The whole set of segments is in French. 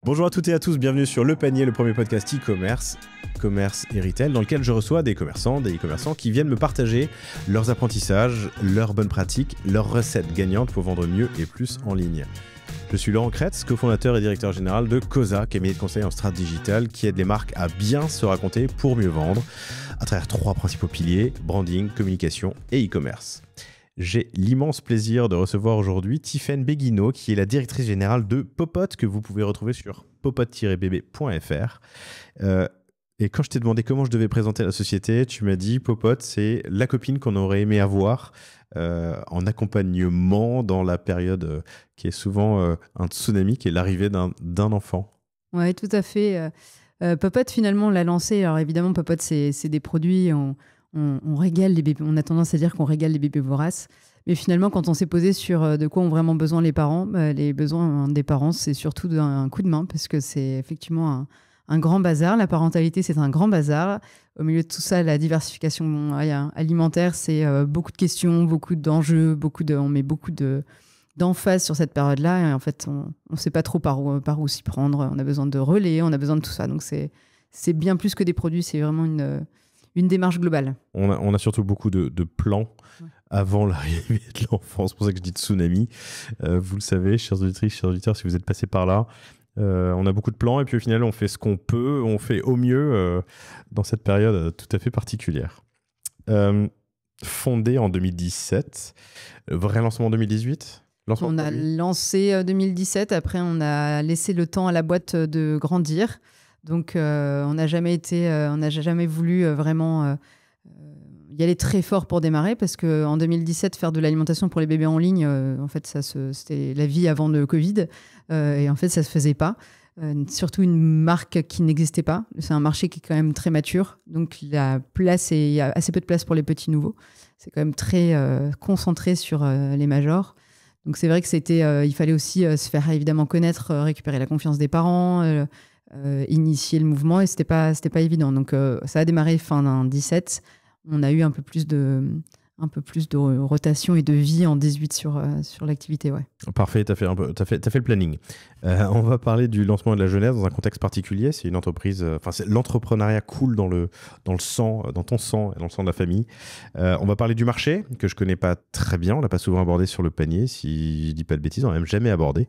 Bonjour à toutes et à tous, bienvenue sur Le Panier, le premier podcast e-commerce, commerce et retail, dans lequel je reçois des commerçants, des e-commerçants qui viennent me partager leurs apprentissages, leurs bonnes pratiques, leurs recettes gagnantes pour vendre mieux et plus en ligne. Je suis Laurent Kretz, cofondateur et directeur général de Cosa, cabinet de conseil en strat digital qui aide les marques à bien se raconter pour mieux vendre à travers 3 principaux piliers, branding, communication et e-commerce. J'ai l'immense plaisir de recevoir aujourd'hui Tiffaine Béguineau, qui est la directrice générale de Popote, que vous pouvez retrouver sur popote-bb.fr. Et quand je t'ai demandé comment je devais présenter la société, tu m'as dit Popote, c'est la copine qu'on aurait aimé avoir en accompagnement dans la période qui est souvent un tsunami, qui est l'arrivée d'un enfant. Oui, tout à fait. Popote, finalement, on l'a lancé. Alors évidemment, Popote, c'est des produits... On régale les bébés. On a tendance à dire qu'on régale les bébés voraces. Mais finalement, quand on s'est posé sur de quoi ont vraiment besoin les parents, les besoins des parents, c'est surtout d'un coup de main, parce que c'est effectivement un grand bazar. La parentalité, c'est un grand bazar. Au milieu de tout ça, la diversification alimentaire, c'est beaucoup de questions, beaucoup d'enjeux, on met beaucoup d'emphase sur cette période-là. Et en fait, on ne sait pas trop par où s'y prendre. On a besoin de relais, on a besoin de tout ça. Donc, c'est bien plus que des produits. C'est vraiment une démarche globale. On a surtout beaucoup de plans avant l'arrivée de l'enfant. C'est pour ça que je dis tsunami. Vous le savez, chers auditrices, chers auditeurs, si vous êtes passés par là, on a beaucoup de plans et puis au final, on fait ce qu'on peut, on fait au mieux dans cette période tout à fait particulière. Fondé en 2017, vrai lancement en 2018 ? On a lancé en 2017, après on a laissé le temps à la boîte de grandir. Donc, on n'a jamais voulu vraiment y aller très fort pour démarrer, parce qu'en 2017, faire de l'alimentation pour les bébés en ligne, en fait, c'était la vie avant le Covid. Et en fait, ça ne se faisait pas. Surtout une marque qui n'existait pas. C'est un marché qui est quand même très mature. Donc, il y a assez peu de place pour les petits nouveaux. C'est quand même très concentré sur les majors. Donc, c'est vrai que il fallait aussi se faire évidemment connaître, récupérer la confiance des parents, initier le mouvement, et c'était pas évident. Donc ça a démarré fin d'un 17. On a eu un peu plus de rotation et de vie en 18 sur l'activité. Ouais. Parfait, t'as fait le planning. On va parler du lancement et de la jeunesse dans un contexte particulier. C'est une entreprise, c'est l'entrepreneuriat coule dans le sang, dans ton sang et dans le sang de la famille. On va parler du marché que je connais pas très bien. On l'a pas souvent abordé sur le panier. Si je dis pas de bêtises, on l'a même jamais abordé.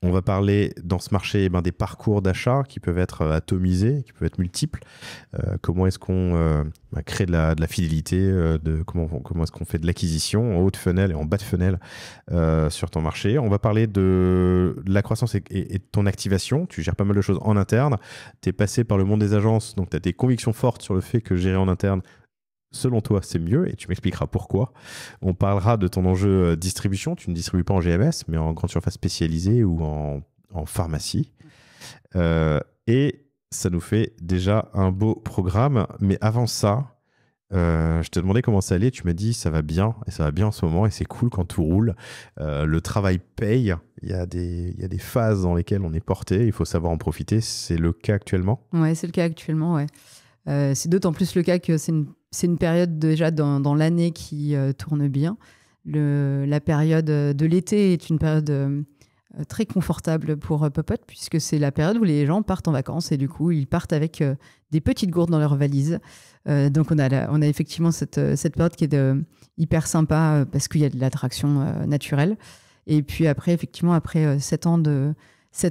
On va parler dans ce marché des parcours d'achat qui peuvent être atomisés, qui peuvent être multiples. Comment est-ce qu'on crée de la fidélité, comment est-ce qu'on fait de l'acquisition en haut de funnel et en bas de funnel sur ton marché. On va parler de la croissance et de ton activation. Tu gères pas mal de choses en interne. Tu es passé par le monde des agences, donc tu as des convictions fortes sur le fait que gérer en interne, selon toi, c'est mieux, et tu m'expliqueras pourquoi. On parlera de ton enjeu distribution. Tu ne distribues pas en GMS, mais en grande surface spécialisée ou en pharmacie. Et ça nous fait déjà un beau programme. Mais avant ça, je te demandais comment ça allait. Tu m'as dit ça va bien, et ça va bien en ce moment, et c'est cool quand tout roule. Le travail paye. Il y a des phases dans lesquelles on est porté. Il faut savoir en profiter. C'est le cas actuellement ? Oui, c'est le cas actuellement, ouais. C'est d'autant plus le cas que c'est une période déjà dans l'année qui tourne bien. La période de l'été est une période très confortable pour Popote, puisque c'est la période où les gens partent en vacances et du coup, ils partent avec des petites gourdes dans leurs valises. Donc, on a effectivement cette période qui est hyper sympa parce qu'il y a de l'attraction naturelle. Et puis après, effectivement, après 7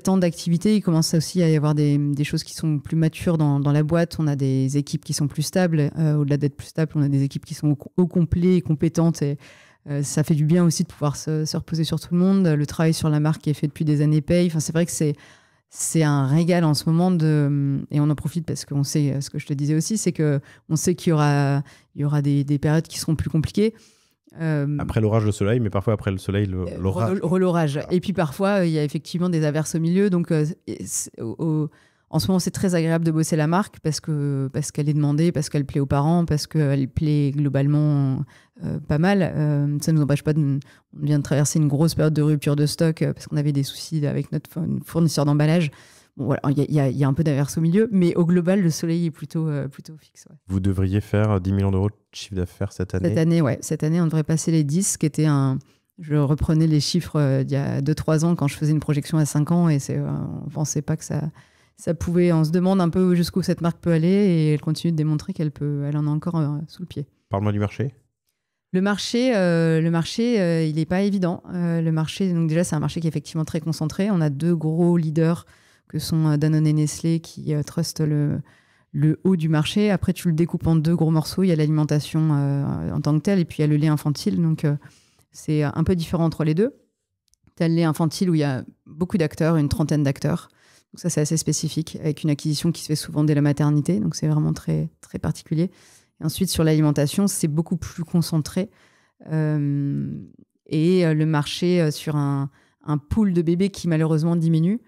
ans d'activité, il commence aussi à y avoir des choses qui sont plus matures dans la boîte. On a des équipes qui sont plus stables. Au-delà d'être plus stables, on a des équipes qui sont au complet et compétentes. Et ça fait du bien aussi de pouvoir se reposer sur tout le monde. Le travail sur la marque qui est fait depuis des années paye. Enfin, c'est vrai que c'est un régal en ce moment. Et on en profite parce qu'on sait, ce que je te disais aussi, c'est qu'on sait qu'il y aura des périodes qui seront plus compliquées. Après l'orage, le soleil, mais parfois après le soleil, l'orage. L'orage. Et puis parfois, il y a effectivement des averses au milieu. Donc, en ce moment, c'est très agréable de bosser la marque parce qu'elle est demandée, parce qu'elle plaît aux parents, parce qu'elle plaît globalement pas mal. Ça ne nous empêche pas on vient de traverser une grosse période de rupture de stock parce qu'on avait des soucis avec notre fournisseur d'emballage. Bon, voilà, il y a un peu d'averse au milieu, mais au global, le soleil est plutôt fixe. Ouais. Vous devriez faire 10 millions d'euros de chiffre d'affaires cette année ? Cette année, ouais. Cette année, on devrait passer les 10, ce qui était un Je reprenais les chiffres d'il y a 2-3 ans quand je faisais une projection à 5 ans et on ne pensait pas que ça pouvait. On se demande un peu jusqu'où cette marque peut aller et elle continue de démontrer elle en a encore sous le pied. Parle-moi du marché. Le marché, il n'est pas évident. Le marché, donc déjà, c'est un marché qui est effectivement très concentré. On a 2 gros leaders que sont Danone et Nestlé qui trustent le haut du marché. Après, tu le découpes en 2 gros morceaux. Il y a l'alimentation en tant que telle et puis il y a le lait infantile. Donc, c'est un peu différent entre les deux. Tu as le lait infantile où il y a beaucoup d'acteurs, une 30aine d'acteurs. Donc ça, c'est assez spécifique, avec une acquisition qui se fait souvent dès la maternité. Donc, c'est vraiment très, très particulier. Et ensuite, sur l'alimentation, c'est beaucoup plus concentré. Le marché sur un pool de bébés qui, malheureusement, diminue.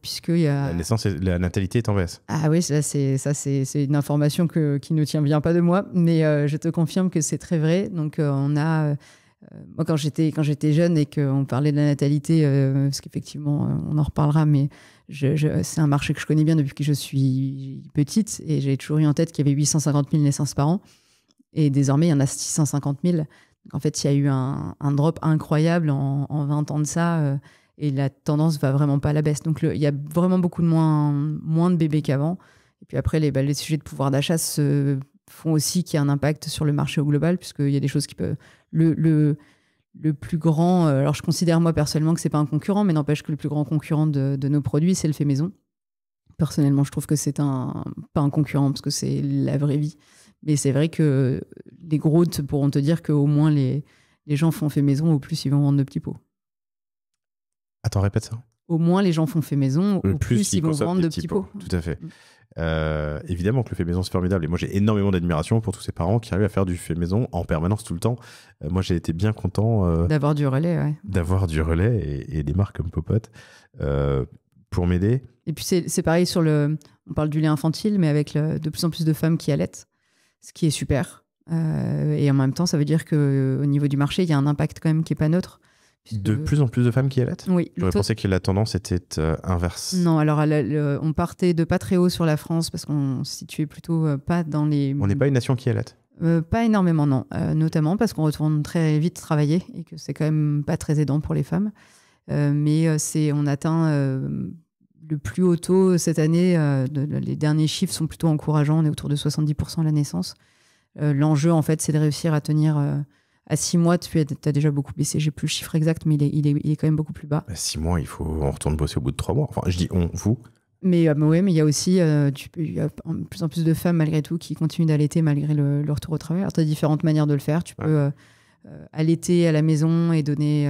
Puisqu'il y a... La natalité est en baisse. Ah oui, c'est une information qui ne tient bien pas de moi, mais je te confirme que c'est très vrai. Donc, moi, quand j'étais jeune et qu'on parlait de la natalité, parce qu'effectivement, on en reparlera, mais c'est un marché que je connais bien depuis que je suis petite et j'ai toujours eu en tête qu'il y avait 850 000 naissances par an. Et désormais, il y en a 650 000. Donc, en fait, il y a eu un drop incroyable en 20 ans de ça. Et la tendance va vraiment pas à la baisse. Donc, il y a vraiment beaucoup de moins de bébés qu'avant. Et puis après, les sujets de pouvoir d'achat se font aussi qu'il y a un impact sur le marché au global, puisqu'il y a des choses qui peuvent... Le plus grand... alors, je considère, moi, personnellement, que c'est pas un concurrent, mais n'empêche que le plus grand concurrent de nos produits, c'est le fait maison. Personnellement, je trouve que c'est pas un concurrent, parce que c'est la vraie vie. Mais c'est vrai que les gros pourront te dire qu'au moins, les gens font fait maison, au plus, ils vont vendre de petits pots. Attends, répète ça. Au moins, les gens font fait maison, au plus ils vont vendre de petits pots. Tout à fait. Évidemment que le fait maison, c'est formidable. Et moi, j'ai énormément d'admiration pour tous ces parents qui arrivent à faire du fait maison en permanence tout le temps. Moi, j'ai été bien content d'avoir du relais, ouais. D'avoir du relais et des marques comme Popote pour m'aider. Et puis, c'est pareil sur on parle du lait infantile, mais avec de plus en plus de femmes qui allaitent, ce qui est super. Et en même temps, ça veut dire qu'au niveau du marché, il y a un impact quand même qui n'est pas neutre. De plus en plus de femmes qui allaitent ? Oui. J'aurais pensé que la tendance était inverse. Non, alors on partait de pas très haut sur la France parce qu'on se situait plutôt pas dans les... On n'est pas une nation qui allaite ? Pas énormément, non. Notamment parce qu'on retourne très vite travailler et que c'est quand même pas très aidant pour les femmes. Mais on atteint le plus haut taux cette année. Les derniers chiffres sont plutôt encourageants. On est autour de 70% à la naissance. L'enjeu, en fait, c'est de réussir à tenir... à 6 mois, tu as déjà beaucoup baissé. J'ai plus le chiffre exact, mais il est quand même beaucoup plus bas. 6 mois, on retourne bosser au bout de 3 mois. Enfin, je dis vous. Mais il y a aussi il y a de plus en plus de femmes, malgré tout, qui continuent d'allaiter malgré le retour au travail. Alors, tu as différentes manières de le faire. Tu peux allaiter à la maison et donner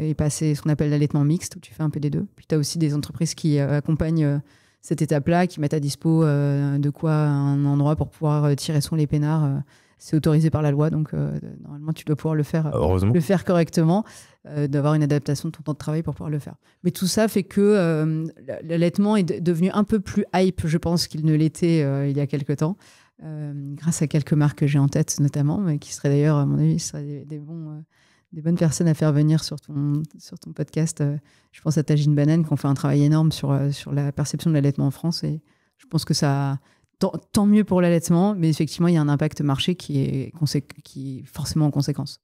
et passer ce qu'on appelle l'allaitement mixte, où tu fais un peu des deux. Puis, tu as aussi des entreprises qui accompagnent cette étape-là, qui mettent à dispo de quoi un endroit pour pouvoir tirer son lait peinard. C'est autorisé par la loi, donc normalement, tu dois pouvoir le faire correctement, d'avoir une adaptation de ton temps de travail pour pouvoir le faire. Mais tout ça fait que l'allaitement est devenu un peu plus hype, je pense, qu'il ne l'était il y a quelques temps, grâce à quelques marques que j'ai en tête, notamment, mais qui seraient d'ailleurs, à mon avis, des bonnes personnes à faire venir sur ton podcast. Je pense à Tajine Banane, qui ont fait un travail énorme sur la perception de l'allaitement en France, et je pense que ça... Tant mieux pour l'allaitement, mais effectivement, il y a un impact marché qui est forcément en conséquence.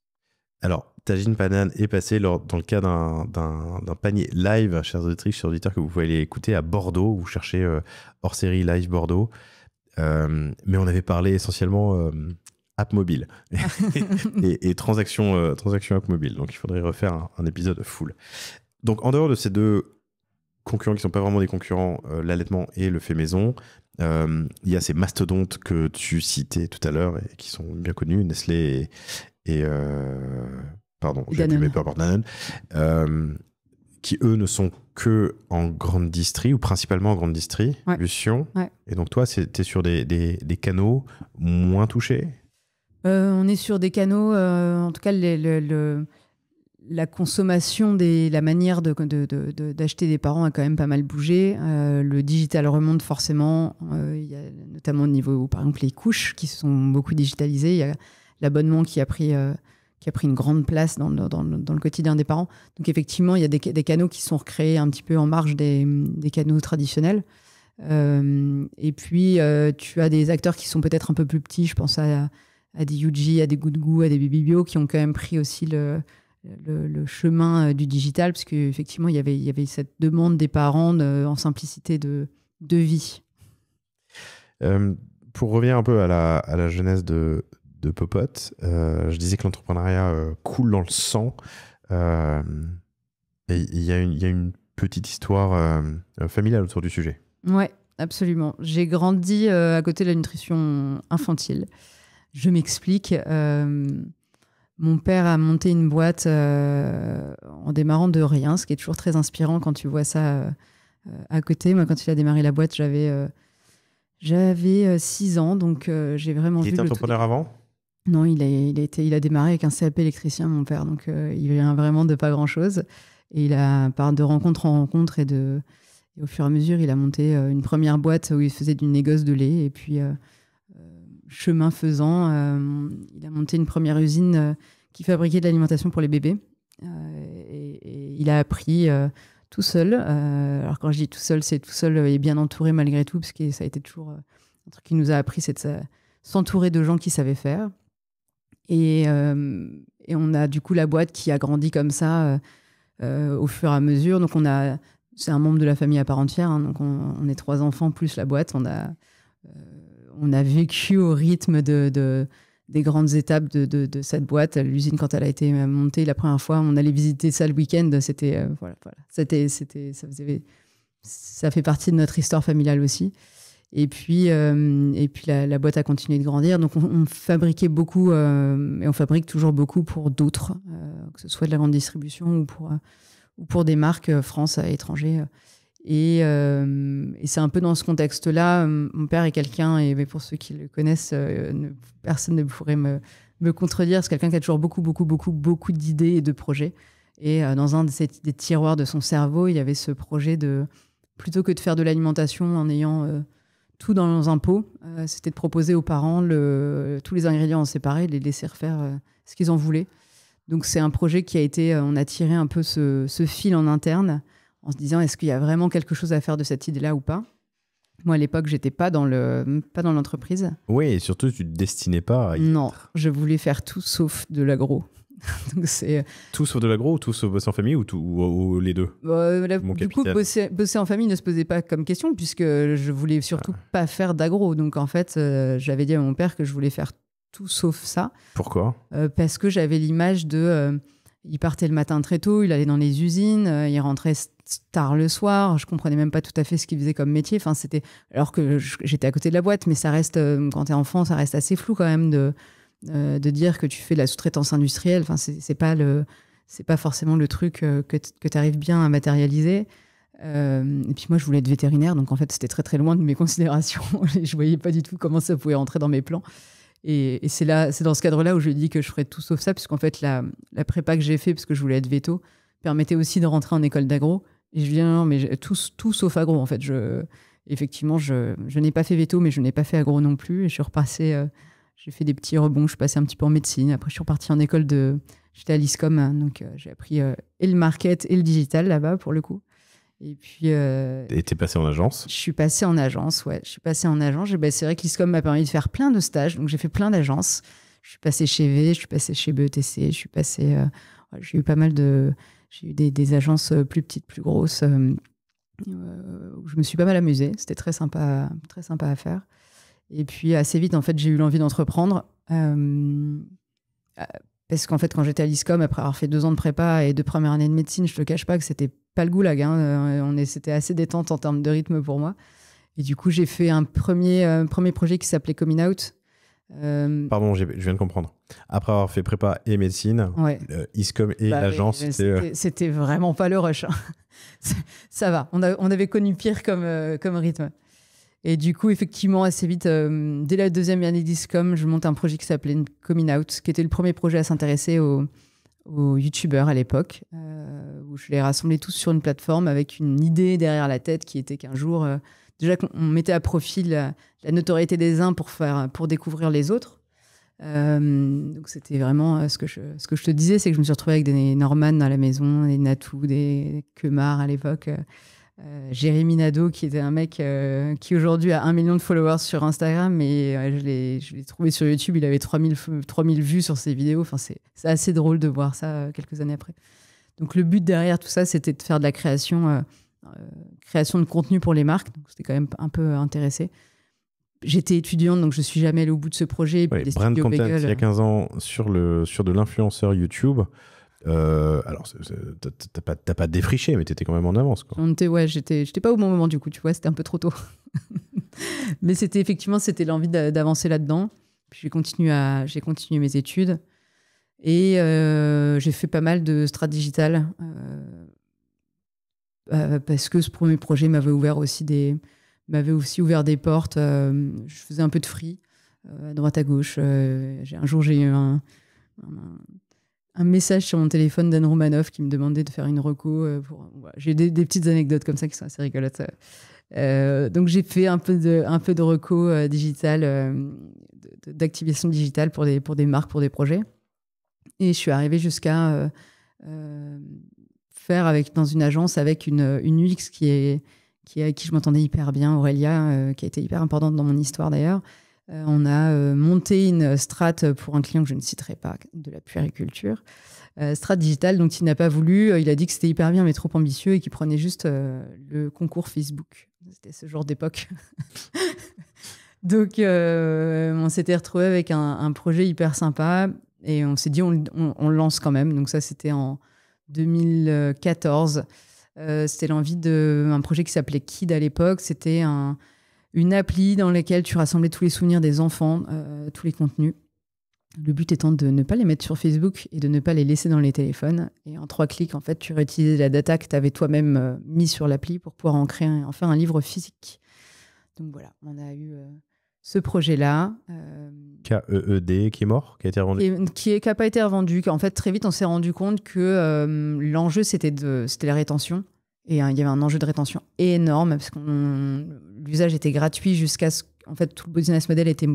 Alors, Tajine Banane est passé dans le cas d'un panier live, chers auditrices, chers auditeurs, que vous pouvez aller écouter à Bordeaux. Vous cherchez hors série live Bordeaux. Mais on avait parlé essentiellement app mobile et transactions app mobile. Donc, il faudrait refaire un épisode full. Donc, en dehors de ces deux concurrents qui ne sont pas vraiment des concurrents, l'allaitement et le fait maison, il y a ces mastodontes que tu citais tout à l'heure et qui sont bien connus, Nestlé et pardon, j'ai plus mes peu importe Danone, qui eux ne sont que en grande distri ou principalement en grande distribution. Ouais. Et donc toi, t'es sur des canaux moins touchés ? On est sur des canaux, en tout cas la consommation, la manière d'acheter des parents a quand même pas mal bougé. Le digital remonte forcément. Il y a notamment au niveau, par exemple, les couches qui se sont beaucoup digitalisées. Il y a l'abonnement qui a pris une grande place dans le quotidien des parents. Donc effectivement, il y a des canaux qui sont recréés un petit peu en marge des canaux traditionnels. Et puis, tu as des acteurs qui sont peut-être un peu plus petits. Je pense à des Yuji, à des Good Goût, à des Baby Bio, qui ont quand même pris aussi le chemin du digital, parce qu'effectivement, il y avait cette demande des parents en simplicité de vie. Pour revenir un peu à la jeunesse de Popote, je disais que l'entrepreneuriat coule dans le sang. Et il y a une petite histoire familiale autour du sujet. Ouais, absolument. J'ai grandi à côté de la nutrition infantile. Je m'explique. Mon père a monté une boîte en démarrant de rien, ce qui est toujours très inspirant quand tu vois ça à côté. Moi, quand il a démarré la boîte, j'avais 6 ans, donc j'ai vraiment vu. Il était entrepreneur avant ? Non, il a démarré avec un CAP électricien, mon père, donc il vient vraiment de pas grand-chose. Et il a, par de rencontre en rencontre et au fur et à mesure, il a monté une première boîte où il faisait du négoce de lait. Et puis, chemin faisant, il a monté une première usine qui fabriquait de l'alimentation pour les bébés. Et il a appris tout seul. Alors, quand je dis tout seul, c'est tout seul et bien entouré malgré tout, parce que ça a été toujours un truc qui nous a appris, c'est de s'entourer de gens qui savaient faire. Et on a du coup la boîte qui a grandi comme ça au fur et à mesure. Donc, c'est un membre de la famille à part entière. Hein, donc, on est 3 enfants plus la boîte. On a vécu au rythme des grandes étapes de cette boîte. L'usine, quand elle a été montée la première fois, on allait visiter ça le week-end. C'était, voilà. Ça fait partie de notre histoire familiale aussi. Et puis la boîte a continué de grandir. Donc, on fabriquait beaucoup, et on fabrique toujours beaucoup pour d'autres, que ce soit de la grande distribution ou pour des marques France à l'étranger. Et c'est un peu dans ce contexte-là. Mon père est quelqu'un, et pour ceux qui le connaissent, personne ne pourrait me contredire. C'est quelqu'un qui a toujours beaucoup d'idées et de projets. Et dans un des tiroirs de son cerveau, il y avait ce projet plutôt que de faire de l'alimentation en ayant tout dans un pot, c'était de proposer aux parents tous les ingrédients en séparé, les laisser refaire ce qu'ils en voulaient. Donc c'est un projet qui a été, on a tiré un peu ce fil en interne en se disant, est-ce qu'il y a vraiment quelque chose à faire de cette idée-là ou pas ? Moi, à l'époque, j'étais pas dans l'entreprise. Oui, et surtout, tu ne te destinais pas à Non, je voulais faire tout sauf de l'agro. Donc tout sauf de l'agro ou tout sauf bosser en famille ou les deux ? Du coup, bosser en famille ne se posait pas comme question puisque je voulais surtout pas faire d'agro. Donc en fait, j'avais dit à mon père que je voulais faire tout sauf ça. Pourquoi ? Parce que j'avais l'image il partait le matin très tôt, il allait dans les usines, il rentrait tard le soir. Je comprenais même pas tout à fait ce qu'il faisait comme métier. Enfin, alors que j'étais à côté de la boîte, mais ça reste, quand t'es enfant, ça reste assez flou quand même de dire que tu fais de la sous-traitance industrielle. Enfin, c'est pas forcément le truc que tu arrives bien à matérialiser. Et puis moi, je voulais être vétérinaire, donc en fait, c'était très très loin de mes considérations. Je voyais pas du tout comment ça pouvait rentrer dans mes plans. Et c'est dans ce cadre-là où je dis que je ferais tout sauf ça, puisqu'en fait, la prépa que j'ai fait, parce que je voulais être veto, permettait aussi de rentrer en école d'agro. Et je dis non, mais tout sauf agro, en fait. Effectivement, je n'ai pas fait veto, mais je n'ai pas fait agro non plus. Et je suis repassée... J'ai fait des petits rebonds, je suis passée un petit peu en médecine. Après, je suis repartie en école j'étais à l'ISCOM, hein, donc j'ai appris et le market et le digital là-bas, pour le coup. Et puis... Et t'es passée en agence ? Je suis passée en agence, ouais. Je suis passée en agence. C'est vrai que l'ISCOM m'a permis de faire plein de stages, donc j'ai fait plein d'agences. Je suis passée chez V, je suis passée chez BETC, j'ai eu pas mal J'ai eu des agences plus petites, plus grosses, où je me suis pas mal amusée. C'était très sympa à faire. Et puis, assez vite, en fait, j'ai eu l'envie d'entreprendre. Parce qu'en fait, quand j'étais à l'ISCOM, après avoir fait 2 ans de prépa et 2 premières années de médecine, je te cache pas que c'était pas le goulag. Hein. C'était assez détente en termes de rythme pour moi. Et du coup, j'ai fait un premier projet qui s'appelait Coming Out. Pardon, je viens de comprendre. Après avoir fait prépa et médecine, ouais. ISCOM et l'agence, c'était vraiment pas le rush. Hein. Ça va. On avait connu pire comme rythme. Et du coup, effectivement, assez vite, dès la 2e année d'ISCOM, je monte un projet qui s'appelait Coming Out, qui était le premier projet à s'intéresser aux youtubeurs à l'époque, où je les rassemblais tous sur une plateforme avec une idée derrière la tête qui était qu'un jour, déjà qu'on mettait à profit la notoriété des uns pour découvrir les autres. Donc c'était vraiment ce que je te disais, c'est que je me suis retrouvée avec des Norman à la maison, des Natou, des Kemar à l'époque. Jérémy Nadeau, qui était un mec qui aujourd'hui a 1 million de followers sur Instagram, mais je l'ai trouvé sur YouTube, il avait 3000 vues sur ses vidéos. Enfin, c'est assez drôle de voir ça quelques années après. Donc le but derrière tout ça, c'était de faire de la création de contenu pour les marques. Donc c'était quand même un peu intéressé. J'étais étudiante, donc je ne suis jamais allée au bout de ce projet. Ouais, brand content, il y a 15 ans, sur de l'influenceur YouTube. Alors, t'as pas défriché, mais t'étais quand même en avance, quoi. J'étais pas au bon moment, du coup, tu vois, c'était un peu trop tôt. Mais c'était l'envie d'avancer là-dedans. Puis j'ai continué mes études. Et j'ai fait pas mal de strat digital. Parce que ce premier projet m'avait aussi ouvert des portes. Je faisais un peu de free, à droite à gauche. Un jour, j'ai eu un message sur mon téléphone d'Anne Romanoff qui me demandait de faire une reco. J'ai des petites anecdotes comme ça qui sont assez rigolotes. Donc j'ai fait un peu de reco digital, d'activation digitale pour des marques, pour des projets. Et je suis arrivée jusqu'à faire dans une agence avec une UX avec qui je m'entendais hyper bien, Aurélia, qui a été hyper importante dans mon histoire d'ailleurs. On a monté une strat pour un client que je ne citerai pas, de la puériculture. Strat digital, donc il n'a pas voulu. Il a dit que c'était hyper bien, mais trop ambitieux et qu'il prenait juste le concours Facebook. C'était ce genre d'époque. Donc, on s'était retrouvé avec un projet hyper sympa et on s'est dit, on le lance quand même. Donc ça, c'était en 2014. C'était l'envie d'un projet qui s'appelait Kid à l'époque. C'était une appli dans laquelle tu rassemblais tous les souvenirs des enfants, tous les contenus. Le but étant de ne pas les mettre sur Facebook et de ne pas les laisser dans les téléphones. Et en 3 clics, en fait, tu réutilisais la data que tu avais toi-même mis sur l'appli pour pouvoir en faire un livre physique. Donc voilà, on a eu ce projet-là. KEED, qui est mort, qui a été revendu. Qui n'a pas été revendu. En fait, très vite, on s'est rendu compte que l'enjeu, c'était la rétention. Et il y avait un enjeu de rétention énorme parce que l'usage était gratuit jusqu'à ce qu'en fait, tout le business model était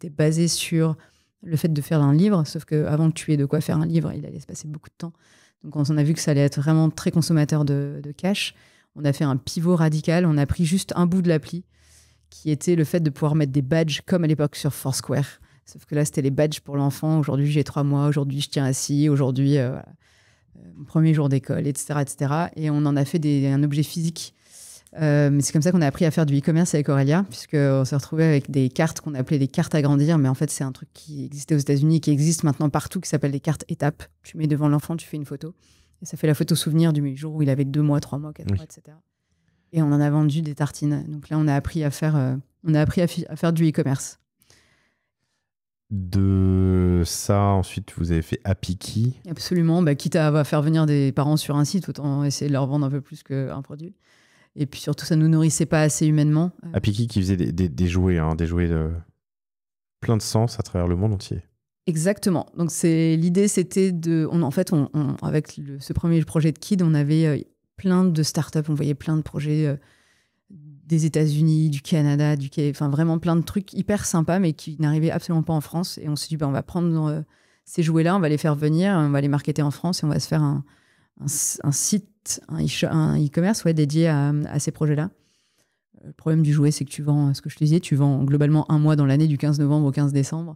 basé sur le fait de faire un livre. Sauf qu'avant que tu aies de quoi faire un livre, il allait se passer beaucoup de temps. Donc, on a vu que ça allait être vraiment très consommateur de cash. On a fait un pivot radical. On a pris juste un bout de l'appli qui était le fait de pouvoir mettre des badges comme à l'époque sur Foursquare. Sauf que là, c'était les badges pour l'enfant. Aujourd'hui, j'ai 3 mois. Aujourd'hui, je tiens assis. Aujourd'hui, mon premier jour d'école, etc., etc. Et on en a fait un objet physique. Mais c'est comme ça qu'on a appris à faire du e-commerce avec Aurélia, puisqu'on s'est retrouvé avec des cartes qu'on appelait des cartes à grandir. Mais en fait, c'est un truc qui existait aux États-Unis, qui existe maintenant partout, qui s'appelle des cartes étapes. Tu mets devant l'enfant, tu fais une photo. Et ça fait la photo souvenir du jour où il avait 2 mois, 3 mois, 4 mois, etc. Et on en a vendu des tartines. Donc là, on a appris à faire du e-commerce. De ça, ensuite, vous avez fait Apiki. Absolument. Quitte à faire venir des parents sur un site, autant essayer de leur vendre un peu plus qu'un produit. Et puis surtout, ça ne nous nourrissait pas assez humainement. Apiki qui faisait des jouets, des jouets de plein de sens à travers le monde entier. Exactement. Donc l'idée, c'était avec ce premier projet de Kid, on avait plein de startups, on voyait plein de projets des États-Unis, du Canada, enfin vraiment plein de trucs hyper sympas, mais qui n'arrivaient absolument pas en France. Et on s'est dit, on va prendre ces jouets-là, on va les faire venir, on va les marketer en France et on va se faire un site, un e-commerce dédié à ces projets-là. Le problème du jouet, c'est que tu vends, ce que je te disais, tu vends globalement 1 mois dans l'année, du 15 novembre au 15 décembre,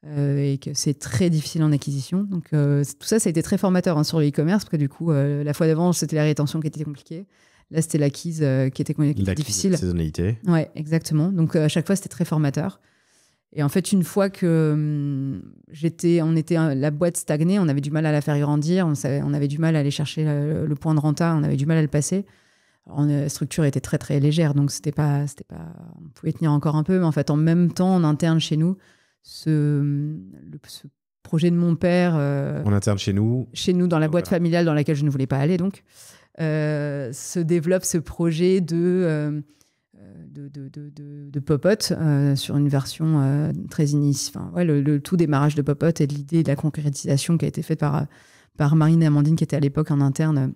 et que c'est très difficile en acquisition. Donc tout ça a été très formateur sur le e-commerce, parce que du coup, la fois d'avant, c'était la rétention qui était compliquée. Là, c'était l'acquise qui était difficile. La saisonnalité. Ouais, exactement. Donc, à chaque fois, c'était très formateur. Et en fait, une fois que la boîte stagnée, on avait du mal à la faire grandir, on avait du mal à aller chercher le point de renta, on avait du mal à le passer. Alors, la structure était très, très légère, donc on pouvait tenir encore un peu. Mais en fait, en même temps, en interne chez nous, ce projet de mon père... en interne chez nous, dans la boîte familiale dans laquelle je ne voulais pas aller, donc... se développe ce projet de Popote sur une version très initiale. Le tout démarrage de Popote et de l'idée de la concrétisation qui a été faite par Marine et Amandine, qui étaient à l'époque en interne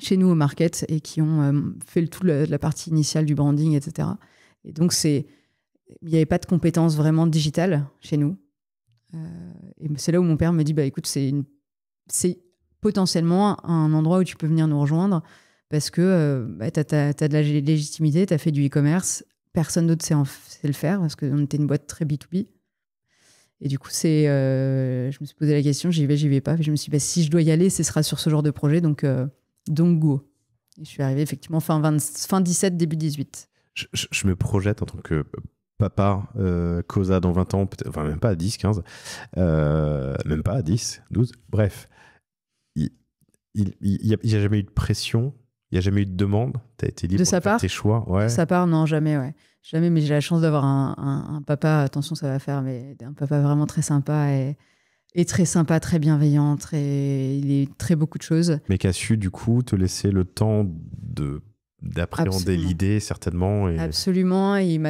chez nous au market et qui ont fait la partie initiale du branding, etc. Et donc, il n'y avait pas de compétences vraiment digitales chez nous. Et c'est là où mon père me dit, écoute, c'est potentiellement un endroit où tu peux venir nous rejoindre parce que tu as de la légitimité, tu as fait du e-commerce, personne d'autre sait le faire, parce qu'on était une boîte très B2B. Et du coup, je me suis posé la question, j'y vais pas. Et je me suis dit, si je dois y aller, ce sera sur ce genre de projet, donc go. Et je suis arrivée effectivement fin 17, début 18. Je me projette en tant que papa, Cosa dans 20 ans, enfin même pas à 10, 15, même pas à 10, 12, bref. Il n'y a jamais eu de pression, il n'y a jamais eu de demande, tu as été libre de sa part, tes choix. Ouais. De sa part, non, jamais, ouais. Jamais, mais j'ai la chance d'avoir un papa, attention ça va faire, mais un papa vraiment très sympa et très sympa, très bienveillant, il est très beaucoup de choses. Mais qui a su du coup te laisser le temps d'appréhender l'idée certainement. Absolument, il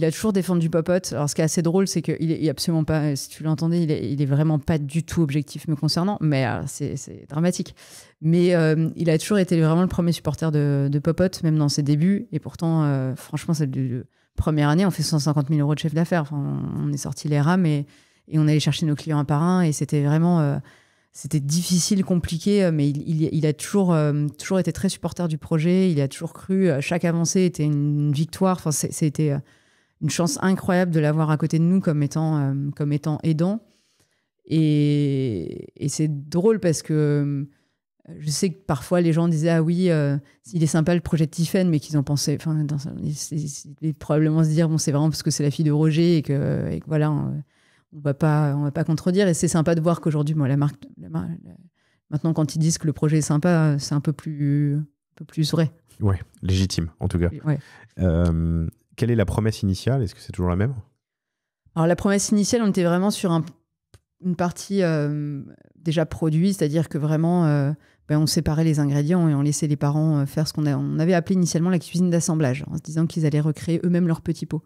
a toujours défendu Popote. Alors ce qui est assez drôle, c'est qu'il est absolument pas, si tu l'entendais, il est vraiment pas du tout objectif me concernant, mais c'est dramatique. Mais il a toujours été vraiment le premier supporter de Popote, même dans ses débuts. Et pourtant, franchement, c'est la première année, on fait 150 000 euros de chiffre d'affaires. Enfin, on est sorti les rames et on allait chercher nos clients un par un. Et c'était vraiment... c'était difficile, compliqué, mais il a toujours été très supporter du projet. Il a toujours cru, chaque avancée était une victoire. Enfin, c'était une chance incroyable de l'avoir à côté de nous comme étant aidant. Et c'est drôle parce que je sais que parfois les gens disaient ah oui, il est sympa le projet de Tiffen, mais qu'ils ont pensé, ils probablement se dire bon, c'est vraiment parce que c'est la fille de Roger et que voilà, on va pas contredire. Et c'est sympa de voir qu'aujourd'hui, moi, la marque, maintenant quand ils disent que le projet est sympa, c'est un peu plus vrai. Ouais, légitime en tout cas. Ouais. Quelle est la promesse initiale? Est-ce que c'est toujours la même? Alors la promesse initiale, on était vraiment sur une partie déjà produit, c'est-à-dire que vraiment on séparait les ingrédients et on laissait les parents faire ce on avait appelé initialement la cuisine d'assemblage, en se disant qu'ils allaient recréer eux-mêmes leurs petits pots.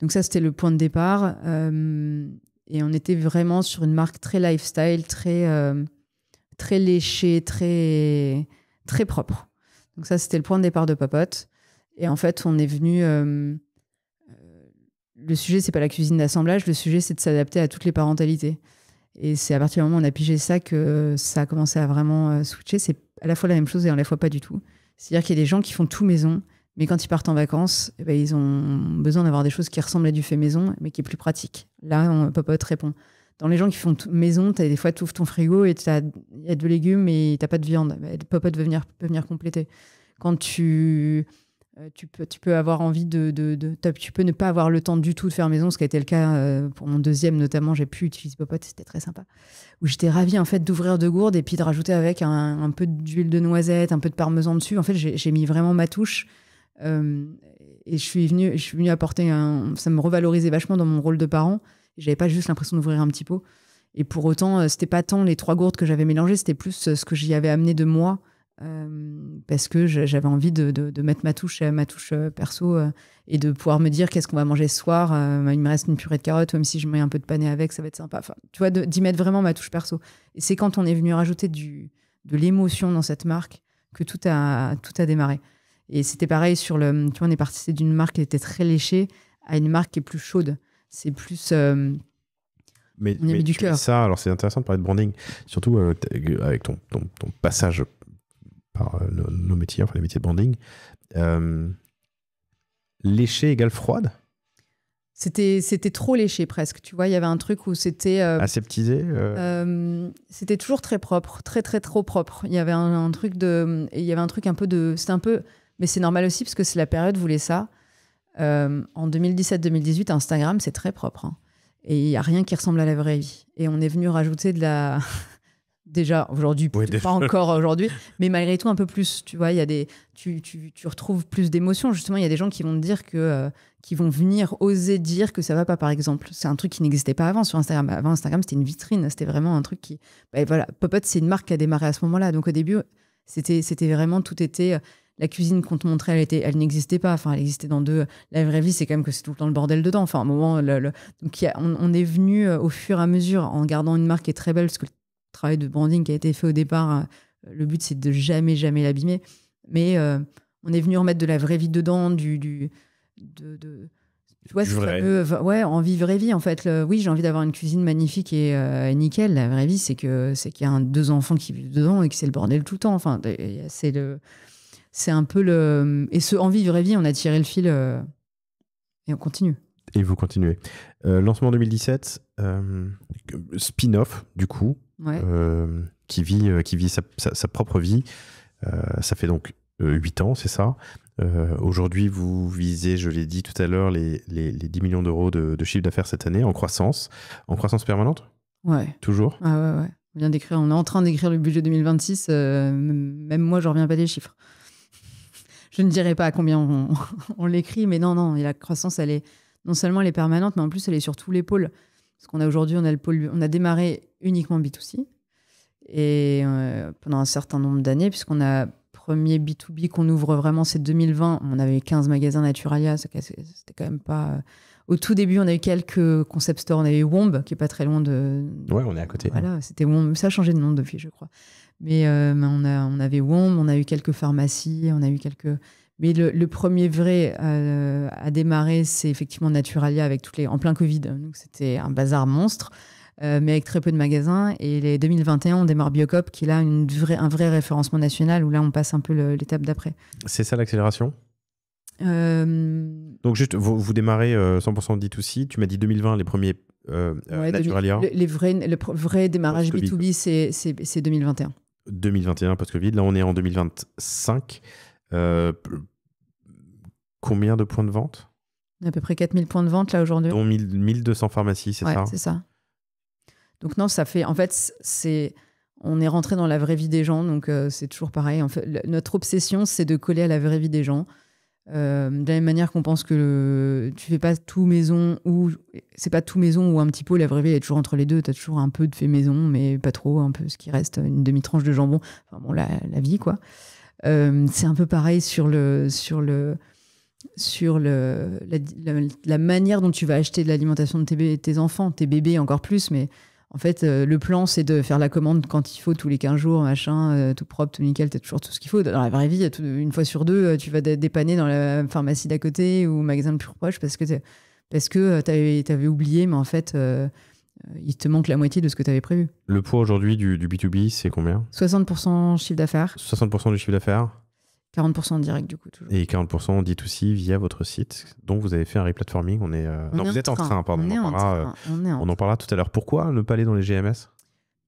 Donc ça, c'était le point de départ. Et on était vraiment sur une marque très lifestyle, très léchée, très, très propre. Donc ça, c'était le point de départ de Popote. Et en fait, on est venu... le sujet, c'est pas la cuisine d'assemblage. Le sujet, c'est de s'adapter à toutes les parentalités. Et c'est à partir du moment où on a pigé ça que ça a commencé à vraiment switcher. C'est à la fois la même chose et à la fois pas du tout. C'est-à-dire qu'il y a des gens qui font tout maison, mais quand ils partent en vacances, ils ont besoin d'avoir des choses qui ressemblent à du fait maison, mais qui est plus pratique. Là, Popote répond. Dans les gens qui font maison, des fois, tu ouvres ton frigo et il y a de légumes et tu n'as pas de viande. Popote peut venir compléter. Quand tu peux avoir envie tu peux ne pas avoir le temps du tout de faire maison, ce qui a été le cas pour mon deuxième notamment. J'ai pu utiliser Popote, c'était très sympa. Où j'étais ravie en fait d'ouvrir 2 gourdes et puis de rajouter avec un peu d'huile de noisette, un peu de parmesan dessus. En fait, j'ai mis vraiment ma touche et je suis venue apporter ça me revalorisait vachement dans mon rôle de parent. J'avais pas juste l'impression d'ouvrir un petit pot. Et pour autant, c'était pas tant les 3 gourdes que j'avais mélangées, c'était plus ce que j'y avais amené de moi. Parce que j'avais envie de mettre ma touche perso et de pouvoir me dire qu'est-ce qu'on va manger ce soir. Il me reste une purée de carottes, même si je mets un peu de panais avec, ça va être sympa. Enfin, tu vois, d'y mettre vraiment ma touche perso. Et c'est quand on est venu rajouter de l'émotion dans cette marque que tout a démarré. Et c'était pareil tu vois, on est parti d'une marque qui était très léchée à une marque qui est plus chaude. C'est plus... mais on y met du cœur. Ça, alors c'est intéressant de parler de branding, surtout avec ton passage par nos métiers, enfin les métiers de branding. Léché égale froide? C'était trop léché presque. Tu vois, il y avait un truc où c'était... aseptisé c'était toujours très propre, très très trop propre. Il y avait un truc un peu de... C'était un peu... Mais c'est normal aussi parce que c'est la période voulait ça. En 2017-2018, Instagram, c'est très propre. Hein. Et il n'y a rien qui ressemble à la vraie vie. Et on est venu rajouter de la... Déjà, aujourd'hui, pas encore aujourd'hui, mais malgré tout un peu plus. Tu vois, il y a tu retrouves plus d'émotions. Justement, il y a des gens qui vont te dire qui vont venir oser dire que ça va pas, par exemple. C'est un truc qui n'existait pas avant sur Instagram. Avant, Instagram, c'était une vitrine. C'était vraiment un truc qui... voilà, Popote, c'est une marque qui a démarré à ce moment-là. Donc au début, c'était vraiment... Tout était... La cuisine qu'on te montrait, elle n'existait pas. Enfin, elle existait dans La vraie vie, c'est quand même que c'est tout le temps le bordel dedans. Enfin, à un moment, donc on est venu au fur et à mesure en gardant une marque qui est très belle, parce que le travail de branding qui a été fait au départ, le but, c'est de jamais l'abîmer. Mais on est venu remettre de la vraie vie dedans, Tu vois, ce fameux, envie, vraie vie, en fait. Oui, j'ai envie d'avoir une cuisine magnifique et nickel. La vraie vie, c'est qu'il y a 2 enfants qui vivent dedans et que c'est le bordel tout le temps. Enfin, c'est un peu le... Et ce envie, vraie vie, on a tiré le fil et on continue. Et vous continuez. Lancement 2017, spin-off, du coup, qui vit sa propre vie. Ça fait donc 8 ans, c'est ça. Aujourd'hui, vous visez, je l'ai dit tout à l'heure, les 10 millions d'euros de chiffre d'affaires cette année, en croissance permanente. Ouais. Toujours. Ah ouais. On est en train d'écrire le budget 2026. Même moi, je ne reviens pas des chiffres. Je ne dirai pas à combien on l'écrit, mais non. Et la croissance, elle est non seulement elle est permanente, mais en plus, elle est sur tous les pôles. Parce qu'on a aujourd'hui, on a démarré uniquement B2C et pendant un certain nombre d'années, puisqu'on a premier B2B qu'on ouvre vraiment, c'est 2020. On avait 15 magasins Naturalia, c'était quand même pas... Au tout début, on a eu quelques concept stores. On avait Womb, qui est pas très loin de... Ouais, on est à côté. Voilà, c'était Womb. Ça a changé de nom depuis, je crois. Mais on avait Womb, on a eu quelques pharmacies, on a eu quelques... Mais le premier vrai à démarrer, c'est effectivement Naturalia en plein Covid. Donc c'était un bazar monstre, mais avec très peu de magasins. Et les 2021, on démarre Biocop, qui est là un vrai référencement national, où là, on passe un peu l'étape d'après. C'est ça l'accélération ? Donc juste, vous démarrez 100% de D2C. Tu m'as dit 2020, les premiers Naturalia. Le vrai démarrage B2B, c'est 2021. 2021, post-Covid. Là, on est en 2025. Combien de points de vente ? À peu près 4000 points de vente là aujourd'hui. Dont 1200 pharmacies, c'est ça ? C'est ça. Donc non, ça fait... En fait, on est rentré dans la vraie vie des gens, donc c'est toujours pareil. En fait, notre obsession, c'est de coller à la vraie vie des gens. De la même manière qu'on pense que tu fais pas tout maison ou c'est pas tout maison ou un petit pot, la vraie vie elle est toujours entre les deux. Tu as toujours un peu de fait maison, mais pas trop, un peu ce qui reste, une demi-tranche de jambon. Enfin bon, la vie quoi. C'est un peu pareil sur la manière dont tu vas acheter de l'alimentation de tes enfants, tes bébés encore plus, mais en fait, le plan, c'est de faire la commande quand il faut, tous les 15 jours, machin, tout propre, tout nickel, tu as toujours tout ce qu'il faut. Dans la vraie vie, une fois sur deux, tu vas dépanner dans la pharmacie d'à côté ou au magasin le plus proche parce que t'avais oublié, mais en fait, il te manque la moitié de ce que tu avais prévu. Le poids aujourd'hui du B2B, c'est combien ? 60% chiffre d'affaires. 60% du chiffre d'affaires ? 40% direct, du coup, toujours. Et 40% D2C via votre site. Donc, vous avez fait un replatforming. Vous êtes en train, pardon. On en parlera tout à l'heure. Pourquoi ne pas aller dans les GMS ?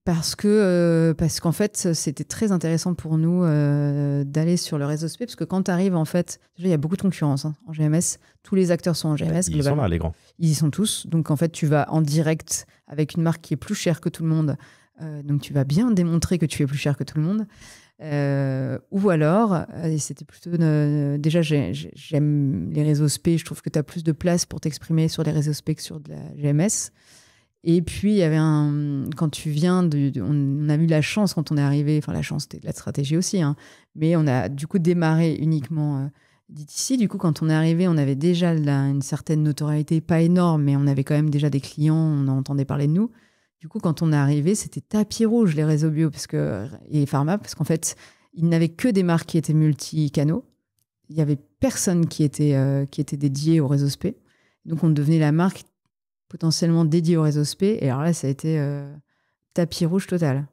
Parce qu'en fait, c'était très intéressant pour nous d'aller sur le réseau SP, parce que quand tu arrives, en fait, déjà, il y a beaucoup de concurrence en GMS. Tous les acteurs sont en GMS. Ils sont là, les grands. Ils y sont tous. Donc, en fait, tu vas en direct avec une marque qui est plus chère que tout le monde. Donc, tu vas bien démontrer que tu es plus cher que tout le monde. Ou alors, et c'était plutôt... déjà, j'aime les réseaux SP. Je trouve que tu as plus de place pour t'exprimer sur les réseaux SP que sur de la GMS. Et puis, il y avait quand tu viens on a eu la chance quand on est arrivé, enfin la chance, c'était de la stratégie aussi, hein, mais on a du coup démarré uniquement DTC. Du coup, quand on est arrivé, on avait déjà une certaine notoriété, pas énorme, mais on avait quand même déjà des clients, on entendait parler de nous. Du coup, quand on est arrivé, c'était tapis rouge, les réseaux bio et pharma, parce qu'en fait, ils n'avaient que des marques qui étaient multi-canaux. Il n'y avait personne qui était dédié au réseau SP. Donc, on devenait la marque potentiellement dédiée au réseau SP. Et alors là, ça a été tapis rouge total.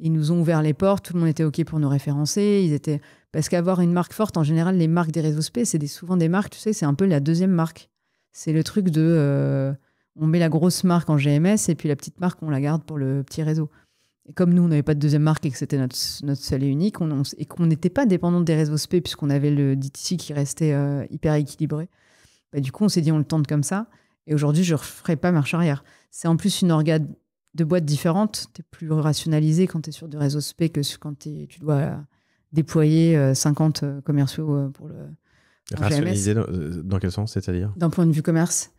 Ils nous ont ouvert les portes, tout le monde était OK pour nous référencer. Parce qu'avoir une marque forte, en général, les marques des réseaux SP, c'est souvent des marques, tu sais, c'est un peu la deuxième marque. C'est le truc de... on met la grosse marque en GMS et puis la petite marque, on la garde pour le petit réseau. Et comme nous, on n'avait pas de deuxième marque et que c'était notre seul et unique, et qu'on n'était pas dépendant des réseaux SP puisqu'on avait le DTC qui restait hyper équilibré, bah, du coup, on s'est dit on le tente comme ça. Et aujourd'hui, je ne referai pas marche arrière. C'est en plus une organe de boîtes différentes. Tu es plus rationalisé quand tu es sur des réseaux SP que quand tu dois déployer 50 commerciaux pour le rationalisé dans quel sens, c'est-à-dire ? D'un point de vue commerce.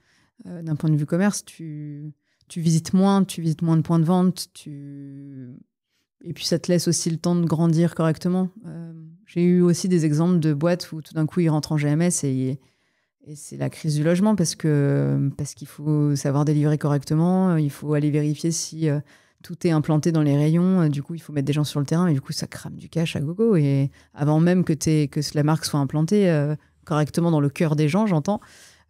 D'un point de vue commerce, tu visites moins de points de vente, et puis ça te laisse aussi le temps de grandir correctement. J'ai eu aussi des exemples de boîtes où tout d'un coup ils rentrent en GMS et c'est la crise du logement parce qu'il faut savoir délivrer correctement, il faut aller vérifier si tout est implanté dans les rayons, du coup il faut mettre des gens sur le terrain et du coup ça crame du cash à gogo. Et avant même que la marque soit implantée correctement dans le cœur des gens, j'entends,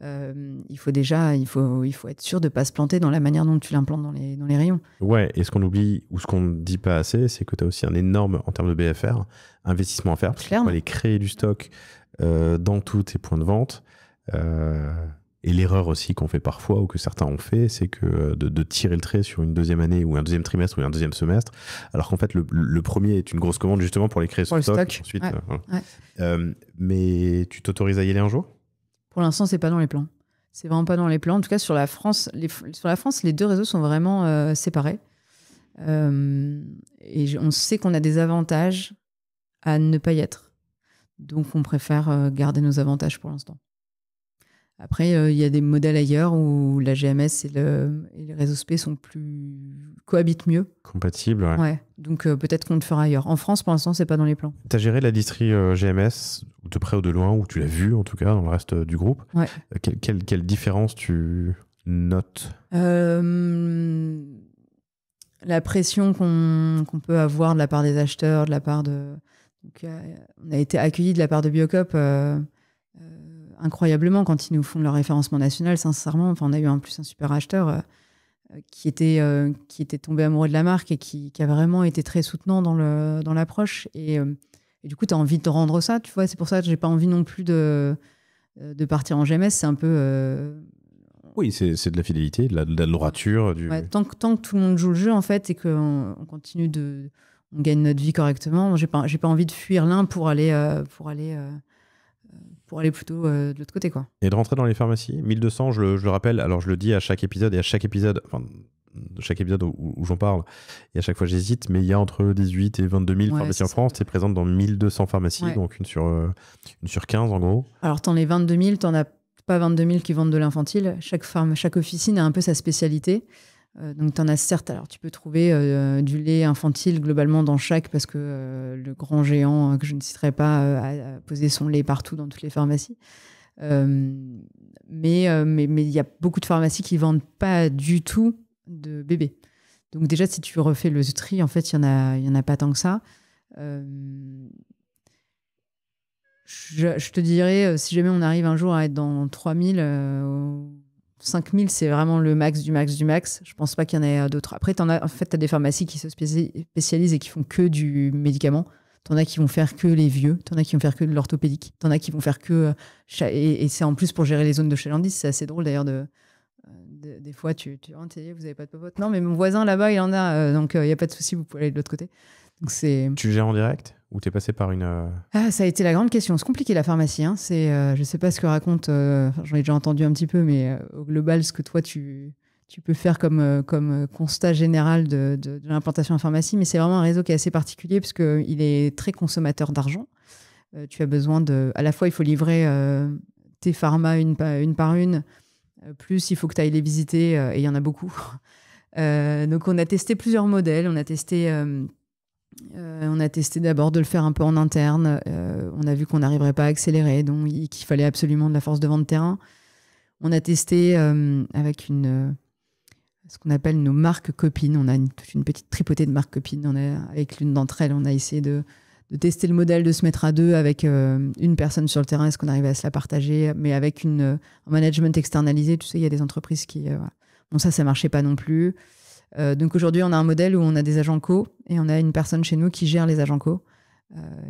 il faut être sûr de ne pas se planter dans la manière dont tu l'implantes dans les rayons. Ouais, et ce qu'on oublie ou ce qu'on ne dit pas assez, c'est que tu as aussi un énorme, en termes de BFR, investissement à faire. Parce qu'il faut aller créer du stock dans tous tes points de vente. Et l'erreur aussi qu'on fait parfois, ou que certains ont fait, c'est que de tirer le trait sur une deuxième année, ou un deuxième trimestre, ou un deuxième semestre, alors qu'en fait, le premier est une grosse commande justement pour les créer sur stock. Ensuite, mais tu t'autorises à y aller un jour ? Pour l'instant, c'est pas dans les plans. C'est vraiment pas dans les plans. En tout cas, sur la France, les deux réseaux sont vraiment séparés. Et on sait qu'on a des avantages à ne pas y être. Donc, on préfère garder nos avantages pour l'instant. Après, il y a des modèles ailleurs où la GMS et les réseaux SP cohabitent mieux. Compatibles, ouais. Ouais. Donc, peut-être qu'on le fera ailleurs. En France, pour l'instant, c'est pas dans les plans. Tu as géré la distri GMS, de près ou de loin, ou tu l'as vu en tout cas dans le reste du groupe. Ouais. Quelle différence tu notes ? La pression qu'on peut avoir de la part des acheteurs, de la part de... Donc, on a été accueillis de la part de Biocop incroyablement quand ils nous font leur référencement national, sincèrement. Enfin, on a eu en plus un super acheteur qui était tombé amoureux de la marque et qui a vraiment été très soutenant dans l'approche. Et du coup, tu as envie de te rendre ça, tu vois. C'est pour ça que j'ai pas envie non plus de partir en GMS. C'est un peu... Oui, c'est de la fidélité, de la lorature. Ouais, tant que tout le monde joue le jeu, en fait, et qu'on continue on gagne notre vie correctement, j'ai pas envie de fuir l'un pour aller plutôt de l'autre côté, quoi. Et de rentrer dans les pharmacies, 1200, je le rappelle, alors je le dis à chaque épisode, et à chaque épisode, enfin, chaque épisode où j'en parle, et à chaque fois j'hésite, mais il y a entre 18 et 22 000 pharmacies en France, tu es présente dans 1200 pharmacies, donc une sur 15 en gros. Alors, t'en les 22 000, t'en as pas 22 000 qui vendent de l'infantile. Chaque officine a un peu sa spécialité. Donc, tu en as certes. Alors, tu peux trouver du lait infantile globalement dans chaque, parce que le grand géant, que je ne citerai pas, a posé son lait partout dans toutes les pharmacies. Mais il y a beaucoup de pharmacies qui ne vendent pas du tout de bébés. Donc, déjà, si tu refais le tri, en fait, il y en a pas tant que ça. Je te dirais, si jamais on arrive un jour à être dans 3000, 5000, c'est vraiment le max du max du max. Je pense pas qu'il y en ait d'autres. Après, tu as des pharmacies qui se spécialisent et qui font que du médicament. T'en as qui vont faire que les vieux. T'en as qui vont faire que de l'orthopédique. T'en as qui vont faire que... Et c'est en plus pour gérer les zones de chalandise. C'est assez drôle d'ailleurs des fois, vous n'avez pas de popote. Non, mais mon voisin là-bas, il en a. Donc, il n'y a pas de souci, vous pouvez aller de l'autre côté. Donc, tu gères en direct ou t'es passé par une... Ça a été la grande question. C'est compliqué la pharmacie. Hein. Je sais pas ce que raconte, j'en ai déjà entendu un petit peu, mais au global, ce que toi, tu peux faire comme constat général de l'implantation en pharmacie. Mais c'est vraiment un réseau qui est assez particulier parce qu'il est très consommateur d'argent. Tu as besoin à la fois, il faut livrer tes pharmas une par une, plus il faut que tu ailles les visiter, et il y en a beaucoup. Donc, on a testé plusieurs modèles. On a testé d'abord de le faire un peu en interne. On a vu qu'on n'arriverait pas à accélérer, donc qu'il fallait absolument de la force de vente terrain. On a testé avec ce qu'on appelle nos marques copines. On a toute une petite tripotée de marques copines. Avec l'une d'entre elles, on a essayé de tester le modèle de se mettre à deux avec une personne sur le terrain. Est-ce qu'on arrivait à se la partager, mais avec un management externalisé. Tu sais, il y a des entreprises qui... Bon, ça marchait pas non plus. Donc aujourd'hui, on a un modèle où on a des agents co et on a une personne chez nous qui gère les agents co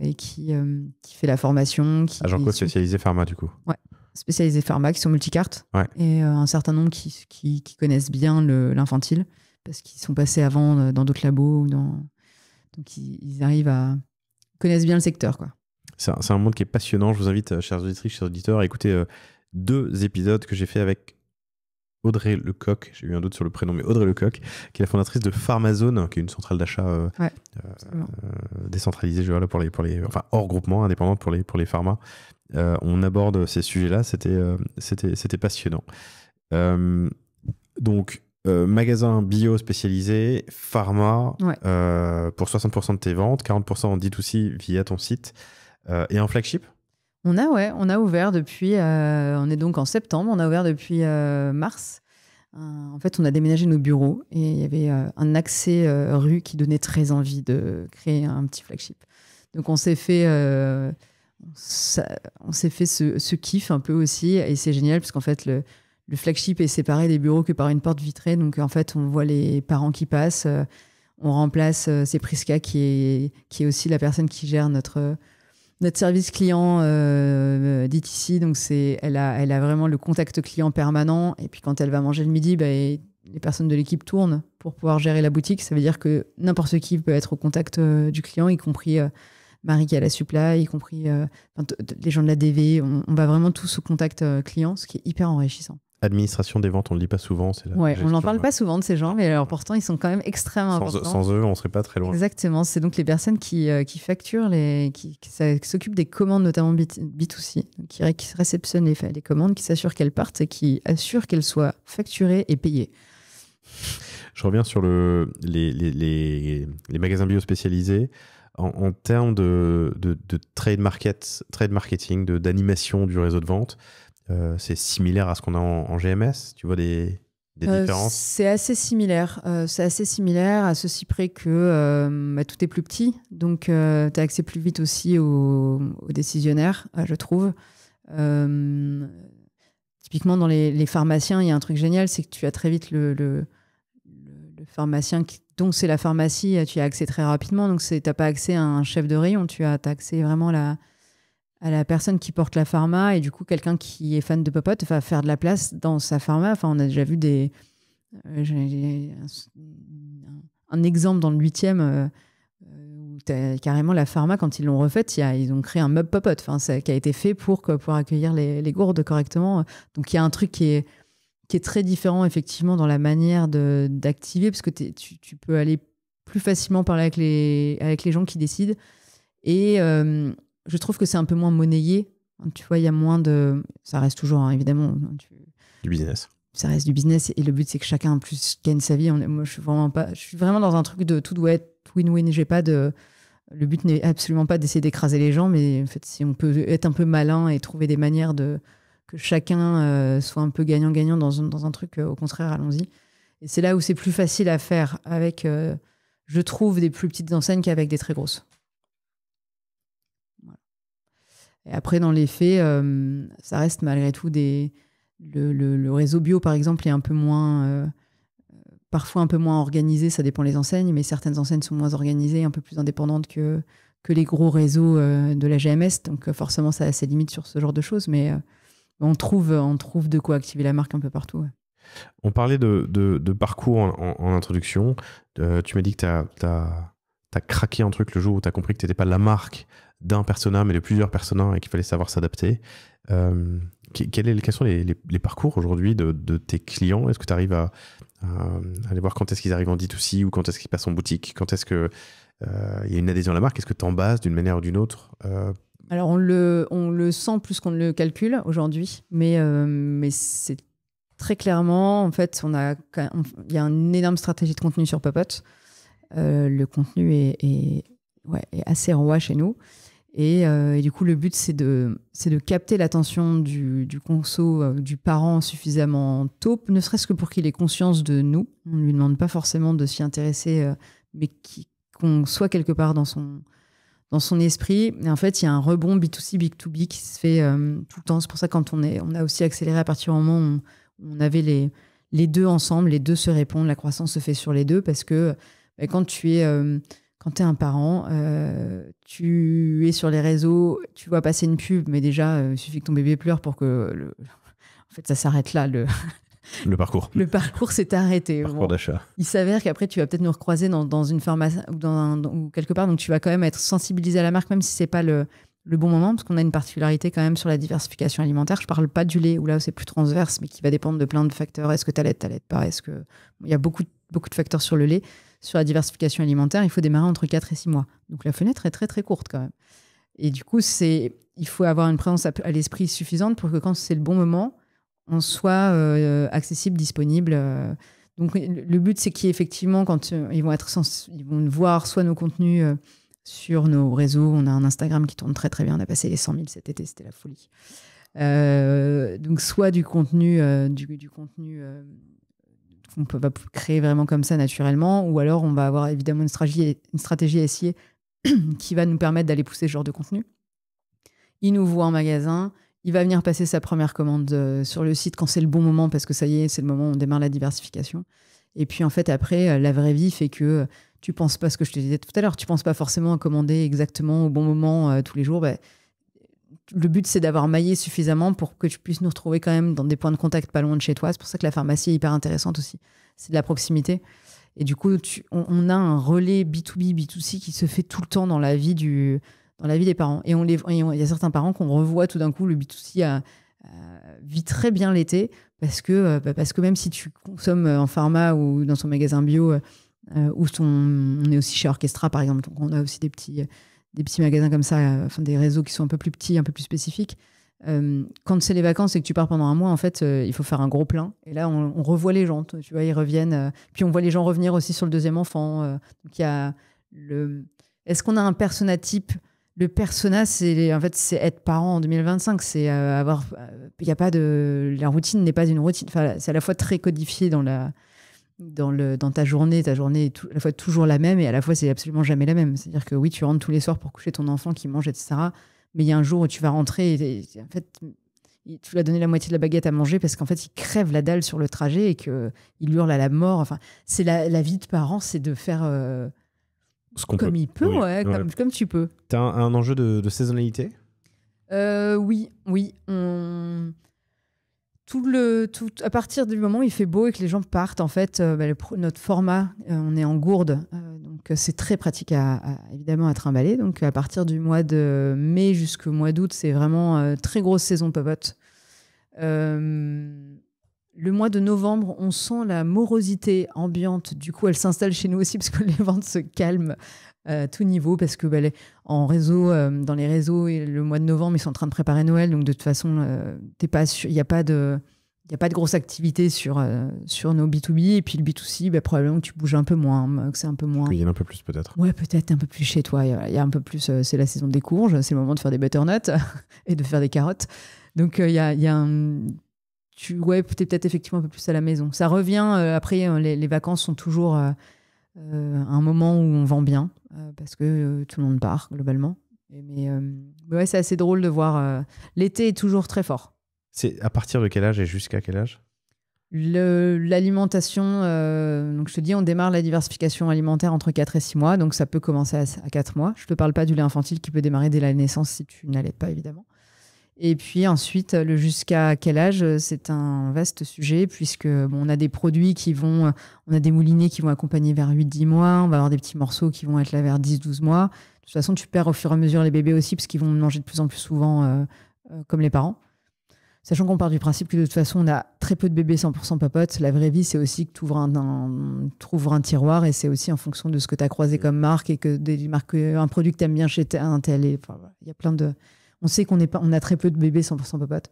et qui fait la formation. Agents co spécialisés pharma, du coup. Ouais, spécialisés pharma, qui sont multicartes. Ouais. Et un certain nombre qui connaissent bien l'infantile parce qu'ils sont passés avant dans d'autres labos. Donc ils connaissent bien le secteur, quoi. C'est un monde qui est passionnant. Je vous invite, chers auditrices, chers auditeurs, à écouter 2 épisodes que j'ai fait avec Audrey Lecoq, j'ai eu un doute sur le prénom, mais Audrey Lecoq, qui est la fondatrice de Pharmazone, qui est une centrale d'achat décentralisée, enfin hors groupement, indépendante pour les pharmas. On aborde ces sujets-là, c'était passionnant. Donc, magasin bio spécialisé, pharma, pour 60% de tes ventes, 40% en D2C via ton site, et en flagship. On a ouvert depuis, on est donc en septembre, on a ouvert depuis mars. En fait, on a déménagé nos bureaux et il y avait un accès rue qui donnait très envie de créer un petit flagship. Donc, on s'est fait on s'est fait ce kiff un peu aussi. Et c'est génial parce qu'en fait, le flagship est séparé des bureaux que par une porte vitrée. Donc en fait, on voit les parents qui passent. On remplace c'est Prisca qui est aussi la personne qui gère notre service client d'ITC. Donc elle a vraiment le contact client permanent. Et puis quand elle va manger le midi, les personnes de l'équipe tournent pour pouvoir gérer la boutique. Ça veut dire que n'importe qui peut être au contact du client, y compris Marie qui est à la supply, y compris les gens de la DV. On va vraiment tous au contact client, ce qui est hyper enrichissant. Administration des ventes, on ne le dit pas souvent. On n'en parle pas souvent de ces gens, mais alors pourtant, ils sont quand même extrêmement importants. Sans eux, on ne serait pas très loin. Exactement. C'est donc les personnes qui facturent, qui s'occupent des commandes, notamment B2C, qui réceptionnent les commandes, qui s'assurent qu'elles partent et qui assurent qu'elles soient facturées et payées. Je reviens sur les magasins bio spécialisés. En termes de trade marketing, d'animation du réseau de vente, c'est similaire à ce qu'on a en GMS. Tu vois des différences? C'est assez similaire. À ceci près que tout est plus petit. Donc, tu as accès plus vite aussi aux décisionnaires, je trouve. Typiquement, dans les pharmaciens, il y a un truc génial, c'est que tu as très vite le pharmacien dont c'est la pharmacie, tu as accès très rapidement. Donc, tu n'as pas accès à un chef de rayon, tu as accès vraiment à la personne qui porte la pharma. Et du coup, quelqu'un qui est fan de Popote va faire de la place dans sa pharma. Enfin, on a déjà vu un exemple dans le 8e où tu as carrément la pharma, quand ils l'ont refaite, ils ont créé un meuble Popote qui a été fait pour accueillir les gourdes correctement. Donc, il y a un truc qui est très différent, effectivement, dans la manière d'activer, parce que tu peux aller plus facilement parler avec les gens qui décident. Et je trouve que c'est un peu moins monnayé. Tu vois, il y a moins de... Ça reste toujours, évidemment... Du business. Ça reste du business. Et le but, c'est que chacun en plus gagne sa vie. Moi, je suis vraiment dans un truc de tout doit être win-win. Le but n'est absolument pas d'essayer d'écraser les gens, mais en fait, si on peut être un peu malin et trouver des manières que chacun soit un peu gagnant-gagnant dans un truc, au contraire, allons-y. Et c'est là où c'est plus facile à faire avec, je trouve, des plus petites enseignes qu'avec des très grosses. Voilà. Et après, dans les faits, ça reste malgré tout le réseau bio, par exemple, est un peu moins... parfois un peu moins organisé, ça dépend des enseignes, mais certaines enseignes sont moins organisées, un peu plus indépendantes que les gros réseaux de la GMS. Donc forcément, ça a ses limites sur ce genre de choses, mais... On trouve de quoi activer la marque un peu partout. Ouais. On parlait de parcours en introduction. Tu m'as dit que tu as craqué un truc le jour où tu as compris que tu n'étais pas la marque d'un persona, mais de plusieurs personas et qu'il fallait savoir s'adapter. Quels sont les parcours aujourd'hui de tes clients? Est-ce que tu arrives à aller voir quand est-ce qu'ils arrivent en D2C ou quand est-ce qu'ils passent en boutique? Quand est-ce qu'il y a une adhésion à la marque? Est-ce que tu en bases d'une manière ou d'une autre? Alors, on le sent plus qu'on ne le calcule aujourd'hui, mais c'est très clairement, en fait, il y a une énorme stratégie de contenu sur Popote. Le contenu est assez roi chez nous. Et du coup, le but, c'est de capter l'attention du conso, du parent suffisamment tôt, ne serait-ce que pour qu'il ait conscience de nous. On ne lui demande pas forcément de s'y intéresser, mais qu'on soit quelque part dans son esprit. Et en fait, il y a un rebond B2C, B2B qui se fait tout le temps. C'est pour ça que quand on a aussi accéléré à partir du moment où on avait les deux ensemble, les deux se répondent, la croissance se fait sur les deux, parce que quand tu es un parent, tu es sur les réseaux, tu vois passer une pub, mais déjà, il suffit que ton bébé pleure pour que... En fait, ça s'arrête là. Le parcours. Le parcours s'est arrêté. Parcours d'achat. Il s'avère qu'après, tu vas peut-être nous recroiser dans une pharmacie ou quelque part. Donc, tu vas quand même être sensibilisé à la marque, même si ce n'est pas le bon moment, parce qu'on a une particularité quand même sur la diversification alimentaire. Je ne parle pas du lait, où là, c'est plus transverse, mais qui va dépendre de plein de facteurs. Est-ce que tu allaites pas? Il y a beaucoup de facteurs sur le lait. Sur la diversification alimentaire, il faut démarrer entre 4 et 6 mois. Donc, la fenêtre est très, très courte quand même. Et du coup, il faut avoir une présence à l'esprit suffisante pour que quand c'est le bon moment, on soit accessible, disponible. Donc, le but, c'est qu'effectivement, quand ils vont voir soit nos contenus sur nos réseaux, on a un Instagram qui tourne très, très bien. On a passé les 100 000 cet été, c'était la folie. Donc, soit du contenu, qu'on peut créer vraiment comme ça naturellement, ou alors on va avoir évidemment une stratégie SIA qui va nous permettre d'aller pousser ce genre de contenu. il nous voit en magasin, il va venir passer sa première commande sur le site quand c'est le bon moment, parce que ça y est, c'est le moment où on démarre la diversification. Et puis en fait, après, la vraie vie fait que tu penses pas, ce que je te disais tout à l'heure, tu penses pas forcément à commander exactement au bon moment tous les jours. Le but, c'est d'avoir maillé suffisamment pour que tu puisses nous retrouver quand même dans des points de contact pas loin de chez toi. C'est pour ça que la pharmacie est hyper intéressante aussi. C'est de la proximité. Et du coup, on a un relais B2B, B2C qui se fait tout le temps dans la vie des parents. Et il y a certains parents qu'on revoit tout d'un coup, le B2C vit très bien l'été parce que même si tu consommes en pharma ou dans son magasin bio, on est aussi chez Orchestra, par exemple. Donc on a aussi des petits magasins comme ça, des réseaux qui sont un peu plus petits, un peu plus spécifiques. Quand c'est les vacances et que tu pars pendant un mois, en fait, il faut faire un gros plein. Et là, on revoit les gens, tu vois, ils reviennent. Puis on voit les gens revenir aussi sur le deuxième enfant. Donc il y a Est-ce qu'on a un persona type? Le persona, c'est être parent en 2025. C'est il y a pas de la routine n'est pas une routine. Enfin, c'est à la fois très codifié dans ta journée. Ta journée est à la fois toujours la même et à la fois c'est absolument jamais la même. C'est-à-dire que oui, tu rentres tous les soirs pour coucher ton enfant qui mange, etc. Mais il y a un jour où tu vas rentrer et en fait, tu lui as donné la moitié de la baguette à manger parce qu'en fait, il crève la dalle sur le trajet et qu'il hurle à la mort. Enfin, c'est la vie de parent, c'est de faire comme il peut, oui. Comme tu peux. Tu as un enjeu de saisonnalité? Oui. À partir du moment où il fait beau et que les gens partent, en fait, notre format, on est en gourde, donc c'est très pratique évidemment à trimballer. Donc à partir du mois de mai jusqu'au mois d'août, c'est vraiment très grosse saison popote. Le mois de novembre, on sent la morosité ambiante. Du coup, elle s'installe chez nous aussi parce que les ventes se calment à tout niveau parce que dans les réseaux, et le mois de novembre, ils sont en train de préparer Noël. Donc de toute façon, il n'y a pas de grosse activité sur nos B2B. Et puis le B2C, probablement que tu bouges un peu moins, que c'est un peu moins. Il y en a un peu plus peut-être. Ouais, peut-être un peu plus chez toi. Il y a un peu plus. C'est la saison des courges, c'est le moment de faire des butternuts et de faire des carottes. Donc il y a un. Peut-être effectivement un peu plus à la maison. Ça revient, après, les vacances sont toujours un moment où on vend bien, parce que tout le monde part, globalement. Mais ouais, c'est assez drôle de voir. L'été est toujours très fort. C'est à partir de quel âge et jusqu'à quel âge? L'alimentation, donc je te dis, on démarre la diversification alimentaire entre 4 et 6 mois, donc ça peut commencer à 4 mois. Je ne te parle pas du lait infantile qui peut démarrer dès la naissance si tu n'allaites pas, évidemment. Et puis ensuite, le jusqu'à quel âge, c'est un vaste sujet, puisque on a des produits on a des moulinets qui vont accompagner vers 8-10 mois, on va avoir des petits morceaux qui vont être là vers 10-12 mois. De toute façon, tu perds au fur et à mesure les bébés aussi, parce qu'ils vont manger de plus en plus souvent comme les parents. Sachant qu'on part du principe que de toute façon, on a très peu de bébés 100% papotes. La vraie vie, c'est aussi que tu ouvres un tiroir et c'est aussi en fonction de ce que tu as croisé comme marque et que des marques, un produit que tu aimes bien chez un tel. Il y a plein de... On sait qu'on a très peu de bébés 100% papotes.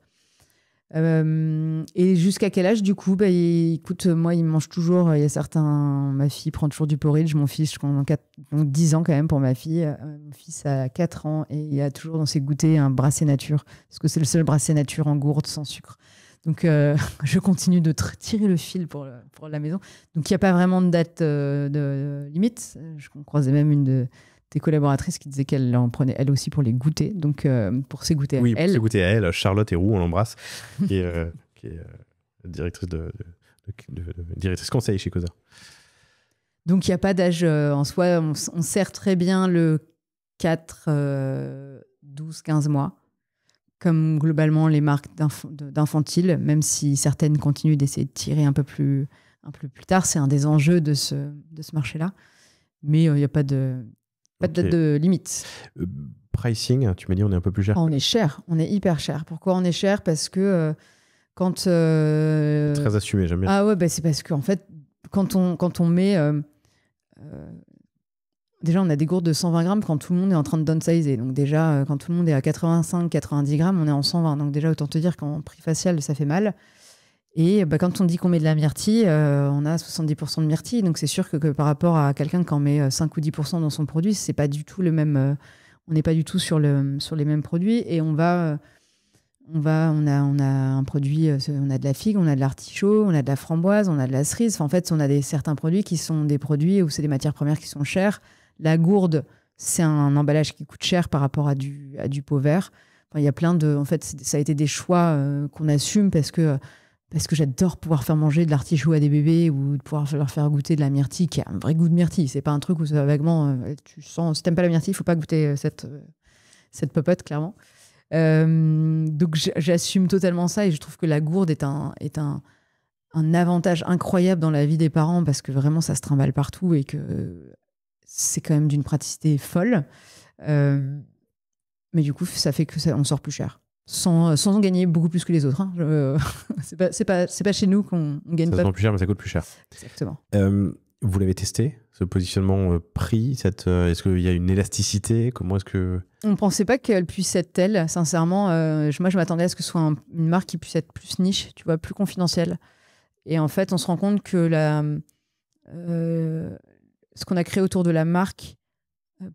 Et jusqu'à quel âge, du coup, écoute, moi, il mange toujours. Il y a certains... Ma fille prend toujours du porridge. Mon fils, je crois, donc 10 ans quand même pour ma fille. Mon fils a 4 ans et il a toujours dans ses goûters un brassé nature. Parce que c'est le seul brassé nature en gourde sans sucre. Donc, je continue de tirer le fil pour la maison. Donc, il n'y a pas vraiment de date de limite. Je croisais même une de tes collaboratrices qui disait qu'elle en prenait elle aussi pour les goûters, donc pour ses goûters à elle. Oui, pour ses goûters à elle, Charlotte Héroux, on l'embrasse, qui est directrice directrice conseil chez Causa. Donc il n'y a pas d'âge en soi, on sert très bien le 4, 12, 15 mois, comme globalement les marques d'infantiles, même si certaines continuent d'essayer de tirer un peu plus tard, c'est un des enjeux de ce marché-là, mais il n'y a pas de date de limite. Pricing, tu m'as dit on est un peu plus cher. On est cher, on est hyper cher. Pourquoi on est cher? Parce que quand... Très assumé, j'aime bien. Ah ouais, c'est parce qu'en fait, quand on met... déjà, on a des gourdes de 120 grammes quand tout le monde est en train de downsizer. Donc déjà, quand tout le monde est à 85-90 grammes, on est en 120. Donc déjà, autant te dire qu'en prix facial, ça fait mal. Et quand on dit qu'on met de la myrtille, on a 70% de myrtille. Donc c'est sûr que par rapport à quelqu'un qui en met 5 ou 10% dans son produit, c'est pas du tout le même. On n'est pas du tout sur les mêmes produits. Et on a un produit, on a de la figue, on a de l'artichaut, on a de la framboise, on a de la cerise. Enfin, en fait, on a certains produits qui sont des produits où c'est des matières premières qui sont chères. La gourde, c'est un emballage qui coûte cher par rapport à du pot vert. Enfin, il y a plein de... En fait, ça a été des choix qu'on assume parce que j'adore pouvoir faire manger de l'artichaut à des bébés ou de pouvoir leur faire goûter de la myrtille qui a un vrai goût de myrtille. C'est pas un truc où ça va vaguement... tu sens, si t'aimes pas la myrtille, il faut pas goûter cette popote, clairement. Donc j'assume totalement ça et je trouve que la gourde est un avantage incroyable dans la vie des parents parce que vraiment ça se trimballe partout et que c'est quand même d'une praticité folle. Mais du coup, ça fait que on sort plus cher. Sans en gagner beaucoup plus que les autres. Hein. C'est pas chez nous qu'on gagne pas. Ça sent plus cher, mais ça coûte plus cher. Exactement. Vous l'avez testé, ce positionnement prix est-ce qu'il y a une élasticité? Comment est-ce que... On ne pensait pas qu'elle puisse être telle, sincèrement. Moi, je m'attendais à ce que ce soit une marque qui puisse être plus niche, tu vois, plus confidentielle. Et en fait, on se rend compte que ce qu'on a créé autour de la marque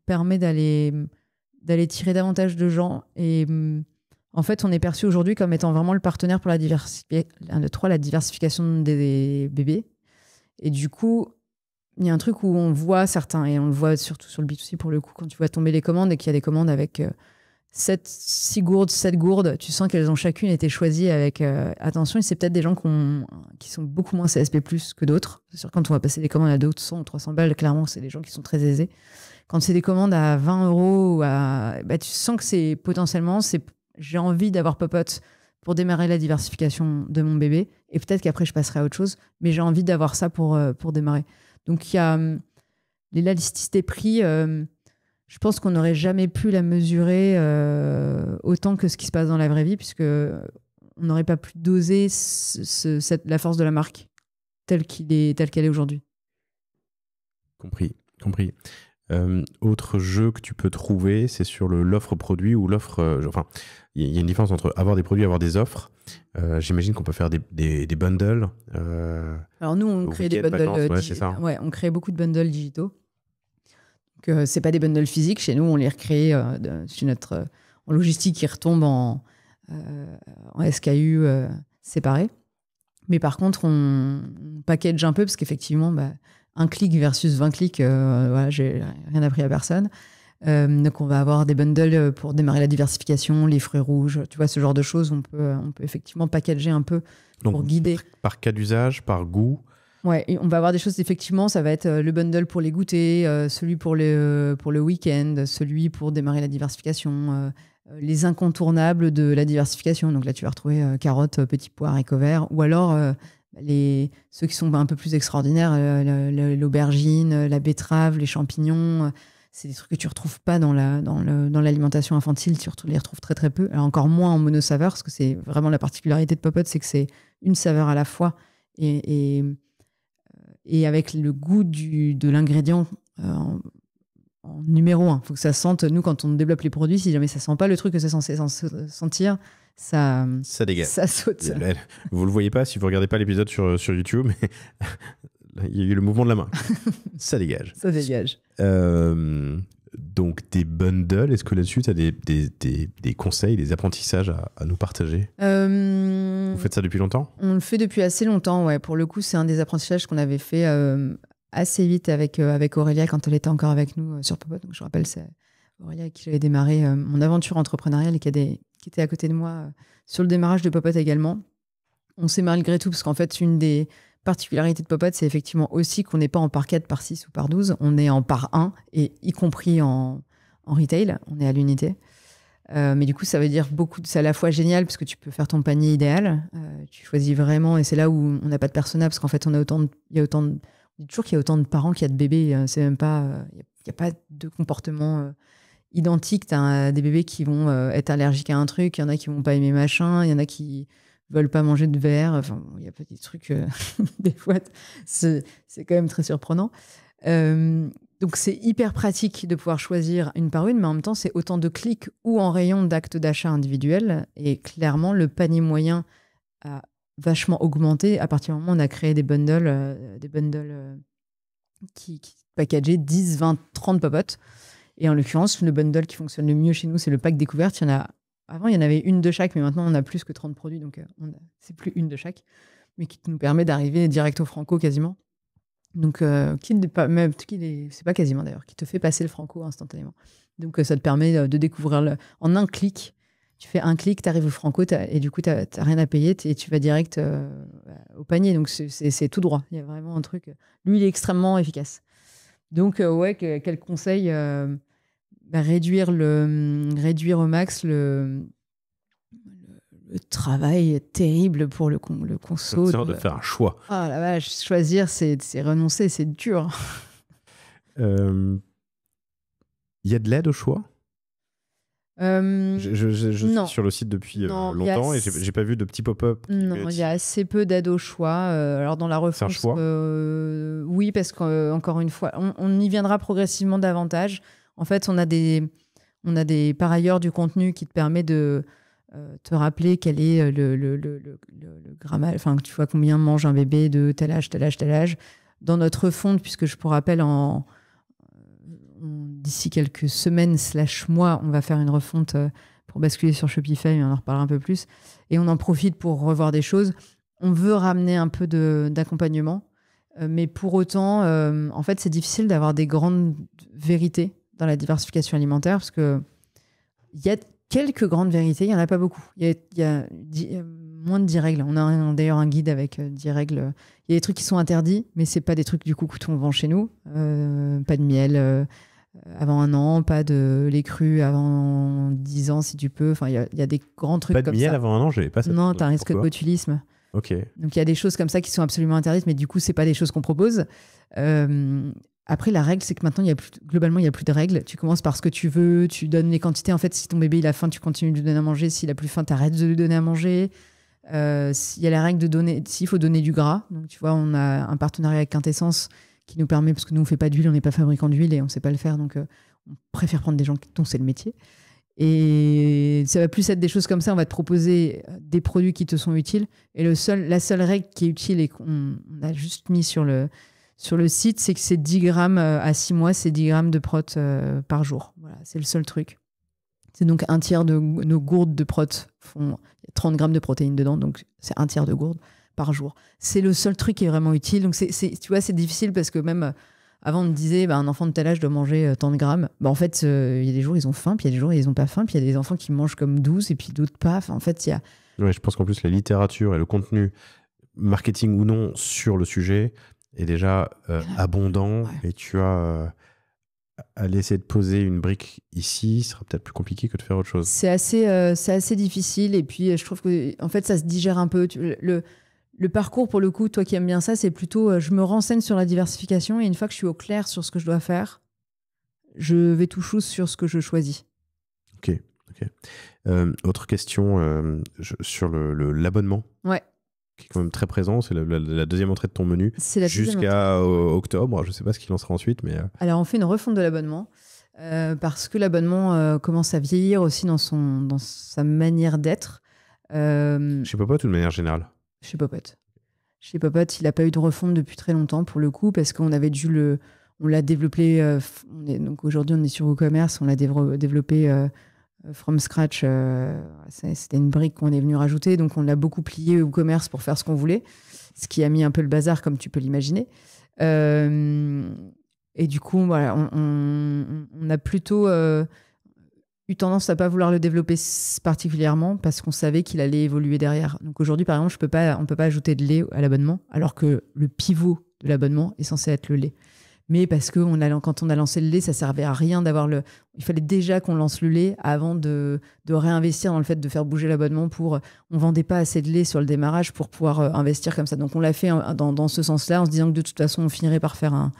permet d'aller tirer davantage de gens. Et en fait, on est perçu aujourd'hui comme étant vraiment le partenaire pour la diversification des bébés. Et du coup, il y a un truc où on voit certains, et on le voit surtout sur le B2C pour le coup, quand tu vois tomber les commandes et qu'il y a des commandes avec 6 gourdes, 7 gourdes, tu sens qu'elles ont chacune été choisies avec attention. Et c'est peut-être des gens qui sont beaucoup moins CSP+, que d'autres. C'est sûr, quand on va passer des commandes à 200 ou 300 balles, clairement, c'est des gens qui sont très aisés. Quand c'est des commandes à 20 euros, tu sens que c'est potentiellement, j'ai envie d'avoir Popote pour démarrer la diversification de mon bébé. Et peut-être qu'après, je passerai à autre chose. Mais j'ai envie d'avoir ça pour démarrer. Donc, il y a l'élasticité prix. Je pense qu'on n'aurait jamais pu la mesurer autant que ce qui se passe dans la vraie vie, puisqu'on n'aurait pas pu doser la force de la marque telle qu'elle est aujourd'hui. Compris. Autre jeu que tu peux trouver, c'est sur l'offre produit ou l'offre... il y a une différence entre avoir des produits et avoir des offres. J'imagine qu'on peut faire des bundles. Alors nous, on crée des bundles. On crée beaucoup de bundles digitaux. Donc, c'est pas des bundles physiques. Chez nous, on les recrée sur notre en logistique qui retombe en SKU séparés. Mais par contre, on package un peu parce qu'effectivement, un clic versus 20 clics, j'ai rien appris à personne. Donc, on va avoir des bundles pour démarrer la diversification, les fruits rouges, tu vois, ce genre de choses. On peut effectivement packager un peu pour guider. Par cas d'usage, par goût. Ouais, et on va avoir des choses, effectivement, ça va être le bundle pour les goûter, celui pour le week-end, celui pour démarrer la diversification, les incontournables de la diversification. Donc là, tu vas retrouver carottes, petits pois, haricots verts, ou alors ceux qui sont un peu plus extraordinaires, l'aubergine, la betterave, les champignons. C'est des trucs que tu ne retrouves pas dans l'alimentation infantile, tu les retrouves très très peu. Alors encore moins en monosaveur, parce que c'est vraiment la particularité de Popote, c'est que c'est une saveur à la fois et avec le goût de l'ingrédient en numéro 1. Il faut que ça sente, nous quand on développe les produits, si jamais ça ne sent pas le truc que c'est censé sentir, ça dégage. Ça saute. Vous ne le voyez pas si vous ne regardez pas l'épisode sur YouTube, mais il y a eu le mouvement de la main. Ça dégage. Ça dégage. Donc des bundles, est-ce que là-dessus tu as des conseils, des apprentissages à nous partager? Vous faites ça depuis longtemps? On le fait depuis assez longtemps, ouais. Pour le coup, c'est un des apprentissages qu'on avait fait assez vite avec Aurélia quand elle était encore avec nous sur Popote. Donc je rappelle, c'est Aurélia avec qui j'avais démarré mon aventure entrepreneuriale et qui était à côté de moi sur le démarrage de Popote également. On s'est malgré tout, parce qu'en fait, une des particularité de Popote, c'est effectivement aussi qu'on n'est pas en par 4, par 6 ou par 12. On est en par 1, et y compris en retail. On est à l'unité. Mais du coup, ça veut dire c'est à la fois génial parce que tu peux faire ton panier idéal. Tu choisis vraiment, et c'est là où on n'a pas de persona, parce qu'en fait, on dit toujours qu'il y a autant de parents qu'il y a de bébés. C'est même pas, il n'y a pas de comportement identique. Tu as des bébés qui vont être allergiques à un truc, il y en a qui vont pas aimer machin, il y en a qui veulent pas manger de verre. Enfin, il y a pas des trucs, des fois, c'est quand même très surprenant. Donc, c'est hyper pratique de pouvoir choisir une par une, mais en même temps, c'est autant de clics ou en rayon d'actes d'achat individuels. Et clairement, le panier moyen a vachement augmenté à partir du moment où on a créé des bundles qui packageaient 10, 20, 30 popotes. Et en l'occurrence, le bundle qui fonctionne le mieux chez nous, c'est le pack découverte. Avant, il y en avait une de chaque, mais maintenant, on a plus que 30 produits. Donc, c'est plus une de chaque, mais qui nous permet d'arriver direct au franco quasiment. Donc, c'est pas quasiment d'ailleurs, qui te fait passer le franco instantanément. Donc, ça te permet de découvrir en un clic. tu fais un clic, tu arrives au Franco et du coup, tu n'as rien à payer et tu vas direct au panier. Donc, c'est tout droit. Il y a vraiment un truc. Lui, il est extrêmement efficace. Donc, ouais, quel conseil réduire au max le travail terrible pour le conso. C'est de faire un choix. Ah la vache, choisir, c'est renoncer, c'est dur. Il y a de l'aide au choix? Je suis sur le site depuis longtemps et j'ai pas vu de petits pop-up. Non, il y a assez peu d'aide au choix. Alors dans la refonte, c'est un choix. Oui, parce qu'encore une fois, on y viendra progressivement davantage. En fait, on a des par ailleurs du contenu qui te permet de te rappeler quel est le grammage, enfin tu vois combien mange un bébé de tel âge, tel âge, tel âge. Dans notre refonte, puisque je vous rappelle d'ici quelques semaines / mois, on va faire une refonte pour basculer sur Shopify, on en reparlera un peu plus. Et on en profite pour revoir des choses. On veut ramener un peu d'accompagnement, mais pour autant, en fait, c'est difficile d'avoir des grandes vérités dans la diversification alimentaire, parce qu'il y a quelques grandes vérités, il n'y en a pas beaucoup. Il y a moins de 10 règles. On a d'ailleurs un guide avec 10 règles. Il y a des trucs qui sont interdits, mais ce n'est pas des trucs du coup qu'on vend chez nous. Pas de miel avant 1 an, pas de lait cru avant 10 ans si tu peux. Enfin, il y a des grands trucs comme ça. Pas de miel avant 1 an, j'avais pas ça. Non, tu as un risque de botulisme. Ok. Donc il y a des choses comme ça qui sont absolument interdites, mais du coup, c'est pas des choses qu'on propose. Après, la règle, c'est que maintenant, globalement, il n'y a plus de règles. Tu commences par ce que tu veux, tu donnes les quantités. En fait, si ton bébé il a faim, tu continues de lui donner à manger. S'il a plus faim, tu arrêtes de lui donner à manger. S'il y a la règle de donner, s'il faut donner du gras. Donc, tu vois, on a un partenariat avec Quintessence qui nous permet, parce que nous, on ne fait pas d'huile, on n'est pas fabricant d'huile et on ne sait pas le faire. Donc, on préfère prendre des gens dont c'est le métier. Et ça va plus être des choses comme ça. On va te proposer des produits qui te sont utiles. Et la seule règle qui est utile et qu'on a juste mis sur le site, c'est que c'est 10 grammes à 6 mois, c'est 10 grammes de prot par jour. Voilà, c'est le seul truc. C'est donc 1/3 de nos gourdes de prot font 30 grammes de protéines dedans, donc c'est 1/3 de gourde par jour. C'est le seul truc qui est vraiment utile. Donc, tu vois, c'est difficile parce que même avant, on me disait un enfant de tel âge doit manger tant de grammes. En fait, il y a des jours, ils ont faim, puis il y a des jours, ils n'ont pas faim, puis il y a des enfants qui mangent comme 12 et puis d'autres pas. Enfin, en fait, il y a. Ouais, je pense qu'en plus, la littérature et le contenu, marketing ou non, sur le sujet est déjà abondant. Ouais. Et tu as à laisser de poser une brique ici, ce sera peut-être plus compliqué que de faire autre chose. C'est assez difficile. Et puis, je trouve que en fait, ça se digère un peu. Le parcours, pour le coup, toi qui aimes bien ça, c'est plutôt je me renseigne sur la diversification et une fois que je suis au clair sur ce que je dois faire, je vais tout chousse sur ce que je choisis. Ok. Autre question sur l'abonnement. Ouais. Qui est quand même très présent. C'est la deuxième entrée de ton menu jusqu'à octobre. Je ne sais pas ce qu'il en sera ensuite. Mais Alors, on fait une refonte de l'abonnement parce que l'abonnement commence à vieillir aussi dans sa manière d'être. Chez Popote ou de manière générale? Chez Popote. Chez Popote, il n'a pas eu de refonte depuis très longtemps pour le coup parce qu'on avait dû on l'a développé. Donc aujourd'hui, on est sur WooCommerce. On l'a développé from scratch. C'était une brique qu'on est venu rajouter. Donc, on l'a beaucoup plié au WooCommerce pour faire ce qu'on voulait, ce qui a mis un peu le bazar, comme tu peux l'imaginer. Et du coup, voilà, on a plutôt eu tendance à ne pas vouloir le développer particulièrement parce qu'on savait qu'il allait évoluer derrière. Donc aujourd'hui, par exemple, on ne peut pas ajouter de lait à l'abonnement, alors que le pivot de l'abonnement est censé être le lait. Mais parce que quand on a lancé le lait, ça servait à rien d'avoir il fallait déjà qu'on lance le lait avant de réinvestir dans le fait de faire bouger l'abonnement on vendait pas assez de lait sur le démarrage pour pouvoir investir comme ça. Donc on l'a fait dans ce sens-là, en se disant que de toute façon, on finirait par faire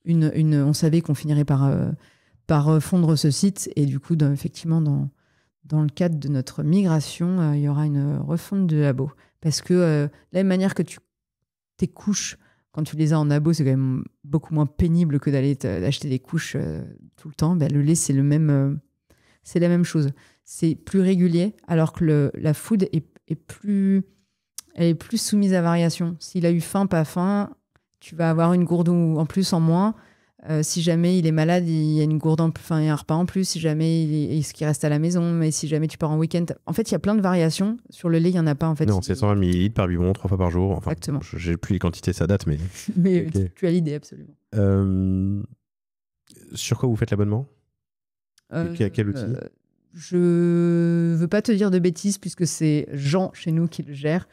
on savait qu'on finirait par fondre ce site. Et du coup, effectivement, dans le cadre de notre migration, il y aura une refonte de labo. Parce que de la même manière que tes couches, quand tu les as en abo, c'est quand même beaucoup moins pénible que d'acheter des couches tout le temps. Le lait, c'est la même chose. C'est plus régulier, alors que la food est plus soumise à variation. S'il a eu faim, pas faim, tu vas avoir une gourde en plus, en moins. Si jamais il est malade, il y a une gourde il y a un repas en plus. Si jamais il reste à la maison, mais si jamais tu pars en week-end, en fait, il y a plein de variations. Sur le lait, il y en a pas en fait. Non, c'est 120 ml par biberon 3 fois par jour. Enfin, exactement. J'ai plus les quantités, ça date, mais. Mais okay. Tu as l'idée absolument. Sur quoi vous faites l'abonnement? Quel outil? Je veux pas te dire de bêtises puisque c'est Jean chez nous qui le gère.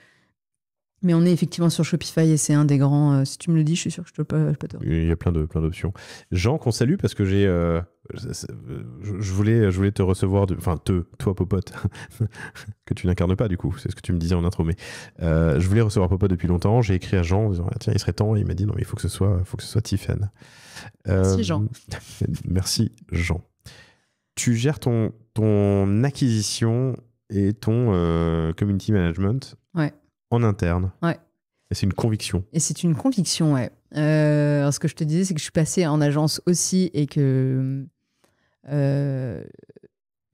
Mais on est effectivement sur Shopify et c'est un des grands. Si tu me le dis, je suis sûr que je peux pas te... Il y a plein d'options. Jean, qu'on salue parce que je voulais te recevoir, enfin toi Popote, que tu n'incarnes pas du coup, c'est ce que tu me disais en intro, mais je voulais recevoir Popote depuis longtemps. J'ai écrit à Jean en disant tiens, il serait temps, et il m'a dit non, mais il faut que ce soit Tiffen. Merci Jean. Merci Jean. Tu gères ton acquisition et ton community management en interne. Ouais. Et c'est une conviction. Et c'est une conviction, ouais. Alors ce que je te disais, c'est que je suis passée en agence aussi et que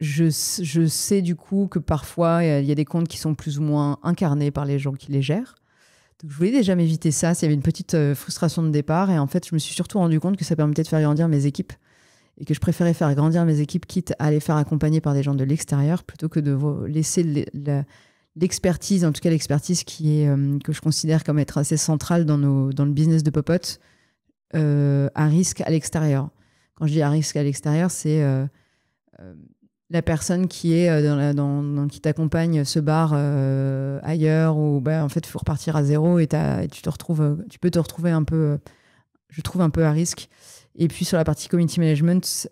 je sais du coup que parfois il y a des comptes qui sont plus ou moins incarnés par les gens qui les gèrent. Donc je voulais déjà m'éviter ça. S'il y avait une petite frustration de départ, et en fait je me suis surtout rendu compte que ça permettait de faire grandir mes équipes et que je préférais faire grandir mes équipes quitte à les faire accompagner par des gens de l'extérieur plutôt que de laisser l'expertise, en tout cas l'expertise qui est, que je considère comme être assez centrale dans le business de Popote, à risque à l'extérieur. Quand je dis à risque à l'extérieur, c'est la personne qui est qui t'accompagne se barre ailleurs, ou en fait il faut repartir à zéro et tu peux te retrouver un peu, je trouve un peu à risque. Et puis sur la partie community management,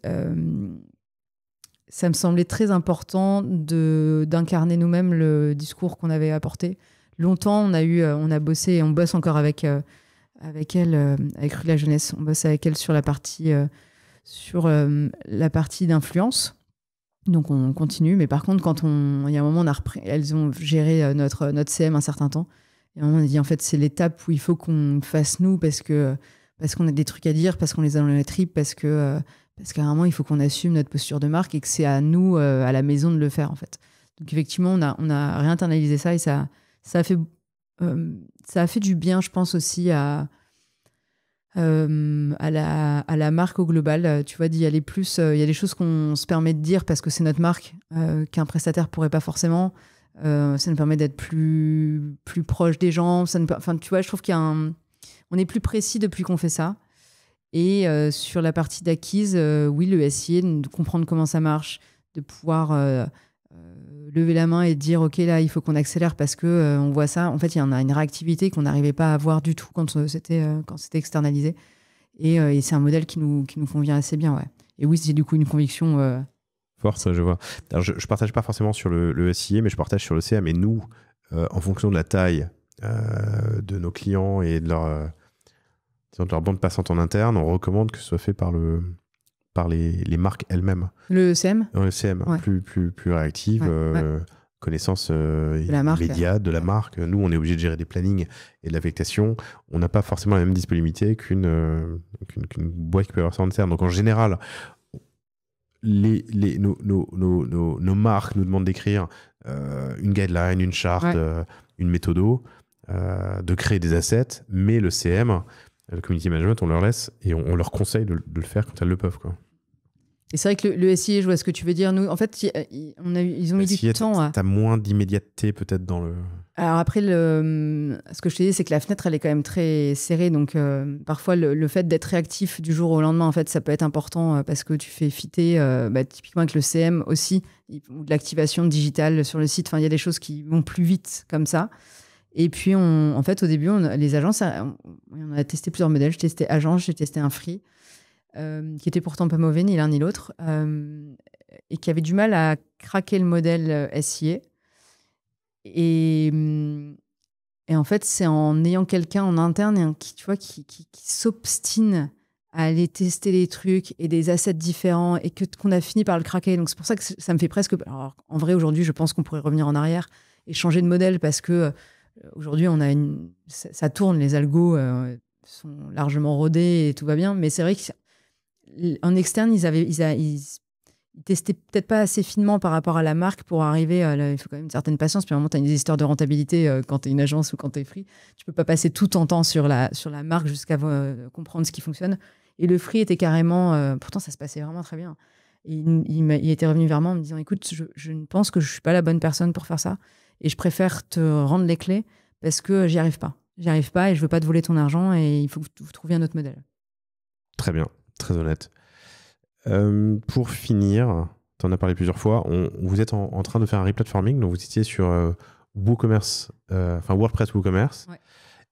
ça me semblait très important d'incarner nous-mêmes le discours qu'on avait apporté. Longtemps, on a bossé et on bosse encore avec elle, avec Rue de la Jeunesse. On bosse avec elle sur la partie d'influence. Donc on continue, mais par contre, il y a un moment, elles ont géré notre CM un certain temps. Et à un moment, on a dit en fait, c'est l'étape où il faut qu'on fasse nous parce qu'on a des trucs à dire, parce qu'on les a dans les tripes, parce qu'à un moment, il faut qu'on assume notre posture de marque et que c'est à nous, à la maison, de le faire, en fait. Donc, effectivement, on a réinternalisé ça et ça a fait du bien, je pense, aussi à la marque au global. Tu vois, d'y aller plus. Il y a des choses qu'on se permet de dire parce que c'est notre marque, qu'un prestataire pourrait pas forcément. Ça nous permet d'être plus proche des gens. Enfin, tu vois, je trouve on est plus précis depuis qu'on fait ça. Et sur la partie d'acquise, oui, le SIA, de comprendre comment ça marche, de pouvoir lever la main et dire ok, là il faut qu'on accélère parce que on voit ça. En fait, il y en a une réactivité qu'on n'arrivait pas à avoir du tout quand c'était externalisé. Et c'est un modèle qui nous convient assez bien, ouais. Et oui, c'est du coup une conviction force, je vois. Alors, je partage pas forcément sur le SIA, mais je partage sur le CM. Et nous, en fonction de la taille de nos clients et de leur bande passante en interne, on recommande que ce soit fait par les marques elles-mêmes. Le CM ? Le CM, ouais. plus réactive, connaissance immédiate de la marque. Nous, on est obligé de gérer des plannings et de l'affectation. On n'a pas forcément la même disponibilité qu'une boîte qui peut avoir ça en interne. Donc, en général, nos marques nous demandent d'écrire une guideline, une charte, une méthodo, de créer des assets, mais le CM, le community management, on leur laisse et on leur conseille de le faire quand elles le peuvent, quoi. Et c'est vrai que le SIA, je vois ce que tu veux dire. Nous, en fait, ils ont mis du temps. T'as moins d'immédiateté peut-être dans le... Alors après, ce que je te dis, c'est que la fenêtre, elle est quand même très serrée. Donc parfois, le fait d'être réactif du jour au lendemain, en fait, ça peut être important parce que tu fais fitter, typiquement avec le CM aussi, ou de l'activation digitale sur le site. Enfin, il y a des choses qui vont plus vite comme ça. Et puis, en fait, au début, les agences, on a testé plusieurs modèles. J'ai testé agence, j'ai testé un free. Qui était pourtant pas mauvais, ni l'un ni l'autre, et qui avait du mal à craquer le modèle SIA. Et en fait, c'est en ayant quelqu'un en interne qui s'obstine à aller tester les trucs et des assets différents et qu'on a fini par le craquer. Donc, c'est pour ça que ça me fait presque... Alors, en vrai, aujourd'hui, je pense qu'on pourrait revenir en arrière et changer de modèle parce que aujourd'hui, ça tourne, les algos sont largement rodés et tout va bien. Mais c'est vrai qu'en externe, ils testaient peut-être pas assez finement par rapport à la marque pour arriver il faut quand même une certaine patience. Puis à un moment, tu as une histoire de rentabilité quand tu es une agence ou quand tu es free. Tu peux pas passer tout ton temps sur la marque jusqu'à comprendre ce qui fonctionne. Et le free était carrément... pourtant, ça se passait vraiment très bien. Et il était revenu vers moi en me disant « Écoute, je pense que je suis pas la bonne personne pour faire ça. Et je préfère te rendre les clés parce que j'y arrive pas. J'y arrive pas et je veux pas te voler ton argent et il faut que vous trouviez un autre modèle. » Très bien, très honnête. Pour finir, tu en as parlé plusieurs fois. Vous êtes en train de faire un replatforming, donc vous étiez sur WooCommerce, WordPress WooCommerce, Ouais.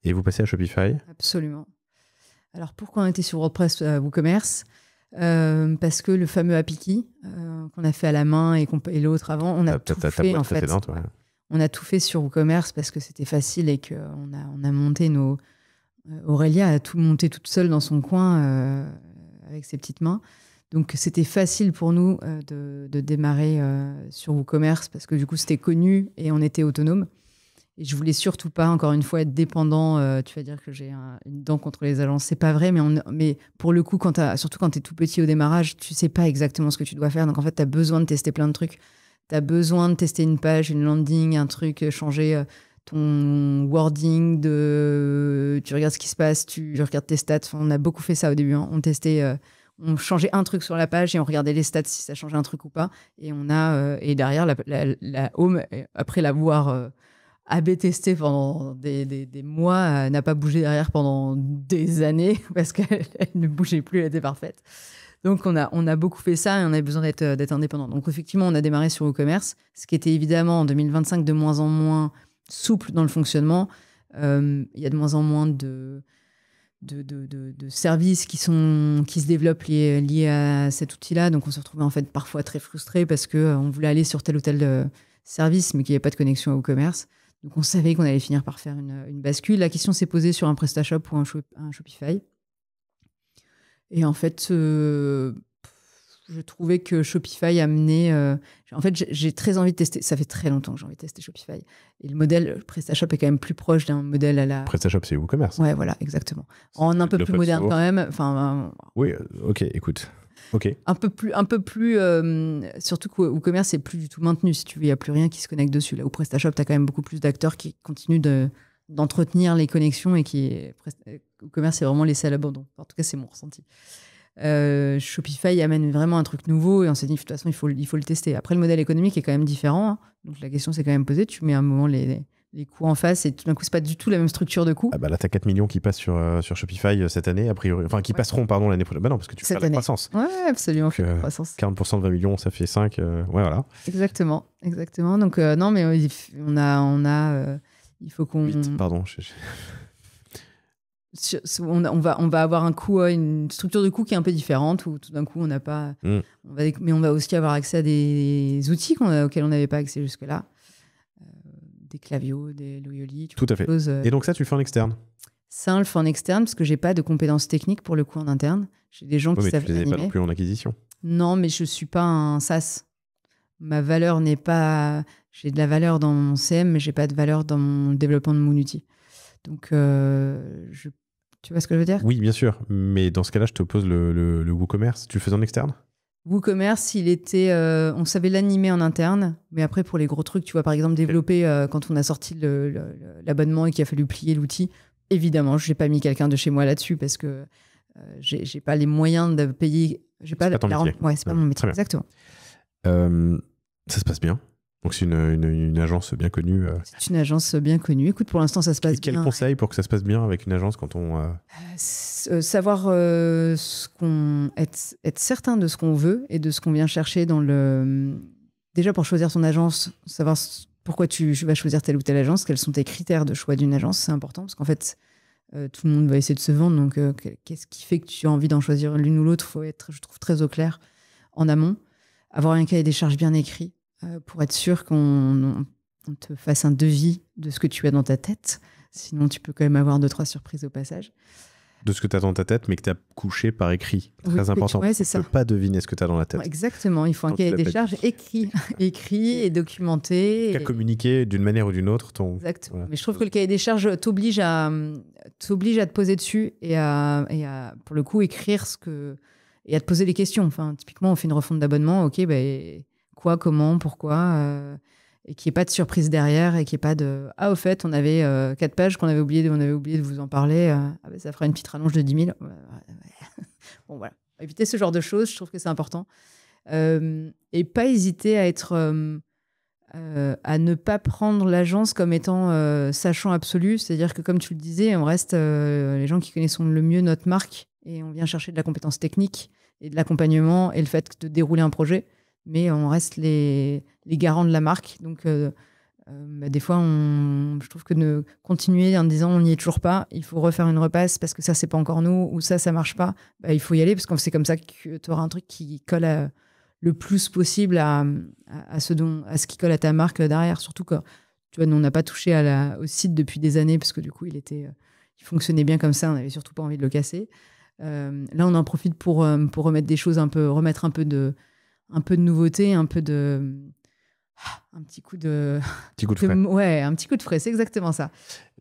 et vous passez à Shopify. Absolument. Alors, pourquoi on était sur WordPress WooCommerce parce que le fameux API Key qu'on a fait à la main et l'autre avant, on a tout fait en fait. Ouais. On a tout fait sur WooCommerce parce que c'était facile et qu'on a monté nos... Aurélia a tout monté toute seule dans son coin avec ses petites mains. Donc, c'était facile pour nous de démarrer sur WooCommerce parce que du coup, c'était connu et on était autonome. Et je voulais surtout pas, encore une fois, être dépendant. Tu vas dire que j'ai une dent contre les agences. C'est pas vrai, mais pour le coup, surtout quand tu es tout petit au démarrage, tu sais pas exactement ce que tu dois faire. Donc, en fait, tu as besoin de tester plein de trucs. Tu as besoin de tester une page, une landing, un truc, changer ton wording. Tu regardes ce qui se passe, tu regardes tes stats. Enfin, on a beaucoup fait ça au début. Hein. On testait... on changeait un truc sur la page et on regardait les stats si ça changeait un truc ou pas. Et et derrière, la home, après l'avoir A/B testé pendant des mois, n'a pas bougé derrière pendant des années parce qu'elle ne bougeait plus, elle était parfaite. Donc, on a beaucoup fait ça et on avait besoin d'être indépendant. Donc, effectivement, on a démarré sur WooCommerce, ce qui était évidemment en 2025 de moins en moins souple dans le fonctionnement. Il y a de moins en moins de services qui se développent liés à cet outil-là. Donc, on se retrouvait en fait parfois très frustrés parce qu'on voulait aller sur tel ou tel service, mais qu'il n'y avait pas de connexion à WooCommerce. Donc, on savait qu'on allait finir par faire une bascule. La question s'est posée sur un PrestaShop ou un Shopify. Et en fait, je trouvais que Shopify amenait... en fait, j'ai très envie de tester... Ça fait très longtemps que j'ai envie de tester Shopify. Et le modèle PrestaShop est quand même plus proche d'un modèle à la... PrestaShop, c'est WooCommerce. Ouais, voilà, exactement. En un peu plus moderne quand même. Enfin, oui, ok, écoute. Okay. Un peu plus surtout que WooCommerce, c'est plus du tout maintenu. Si tu veux, il n'y a plus rien qui se connecte dessus. Là où PrestaShop, tu as quand même beaucoup plus d'acteurs qui continuent d'entretenir les connexions et WooCommerce, c'est vraiment laissé à l'abandon. En tout cas, c'est mon ressenti. Shopify amène vraiment un truc nouveau et on s'est dit, de toute façon, il faut le tester. Après, le modèle économique est quand même différent. Hein. Donc, la question s'est quand même posée. Tu mets un moment les coûts en face et tout d'un coup, c'est pas du tout la même structure de coûts. Ah bah là, tu as 4 millions qui passent sur Shopify cette année, a priori. Enfin, qui passeront, l'année prochaine. Bah non, parce que tu fais la croissance. Ouais, absolument. Donc, croissance. 40% de 20 millions, ça fait 5. Ouais, voilà. Exactement. Donc, non, mais il faut qu'on... 8, pardon. On va avoir un coût, une structure de coût qui est un peu différente, où tout d'un coup, on n'a pas... Mais on va aussi avoir accès à des outils auxquels on n'avait pas accès jusque-là. Des Klaviyo, des Loyoli. Tout à fait. Et donc ça, tu le fais en externe? Ça, on le fait en externe parce que j'ai pas de compétences techniques pour le coup en interne. J'ai des gens qui savent animer. Mais tu les as pas non plus en acquisition? Non, mais je suis pas un SaaS. Ma valeur n'est pas... J'ai de la valeur dans mon CM, mais j'ai pas de valeur dans mon développement de mon outil. Donc, tu vois ce que je veux dire? Oui, bien sûr. Mais dans ce cas-là, je te pose le WooCommerce. Tu le fais en externe? WooCommerce, on savait l'animer en interne, mais après, pour les gros trucs, tu vois, par exemple, développer quand on a sorti l'abonnement et qu'il a fallu plier l'outil, évidemment, je n'ai pas mis quelqu'un de chez moi là-dessus parce que j'ai pas les moyens de payer. C'est pas ton métier. Ouais, c'est pas mon métier, exactement. Ça se passe bien. Donc, c'est une agence bien connue. C'est une agence bien connue. Écoute, pour l'instant, ça se passe bien. Quel conseil pour que ça se passe bien avec une agence quand on... Savoir être certain de ce qu'on veut et de ce qu'on vient chercher dans le... Déjà, pour choisir son agence, savoir pourquoi tu vas choisir telle ou telle agence, quels sont tes critères de choix d'une agence, c'est important parce qu'en fait, tout le monde va essayer de se vendre. Donc, qu'est-ce qui fait que tu as envie d'en choisir l'une ou l'autre? Il faut être, je trouve, très au clair en amont. Avoir un cahier des charges bien écrit pour être sûr qu'on te fasse un devis de ce que tu as dans ta tête. Sinon, tu peux quand même avoir 2-3 surprises au passage. De ce que tu as dans ta tête, mais que tu as couché par écrit. Très important. Ouais, c'est ça. Tu ne peux pas deviner ce que tu as dans la tête. Ouais, exactement. Il faut un cahier des charges écrit et documenté. Qu'à communiquer d'une manière ou d'une autre. Exactement. Voilà. Mais je trouve que le cahier des charges t'oblige à te poser dessus et à pour le coup, écrire et à te poser des questions. Enfin, typiquement, on fait une refonte d'abonnement. OK, quoi, comment, pourquoi et qu'il n'y ait pas de surprise derrière et qu'il n'y ait pas de « Ah, au fait, on avait 4 pages on avait oublié de vous en parler. Ça fera une petite rallonge de 10 000. » Bon, voilà. Éviter ce genre de choses, je trouve que c'est important. Et pas hésiter à être... à ne pas prendre l'agence comme étant sachant absolu. C'est-à-dire que, comme tu le disais, on reste les gens qui connaissent le mieux notre marque et on vient chercher de la compétence technique et de l'accompagnement et le fait de dérouler un projet. mais on reste les garants de la marque. Donc, des fois, je trouve que de continuer en disant on n'y est toujours pas, il faut refaire une repasse parce que ça, c'est pas encore nous, ou ça marche pas, il faut y aller parce que c'est comme ça que tu auras un truc qui colle le plus possible à ce qui colle à ta marque derrière. Surtout que, tu vois, nous, on n'a pas touché au site depuis des années parce que du coup, il fonctionnait bien comme ça, on n'avait surtout pas envie de le casser. Là, on en profite pour remettre des choses remettre un peu de nouveauté, un petit coup de frais. Ouais, un petit coup de frais, c'est exactement ça.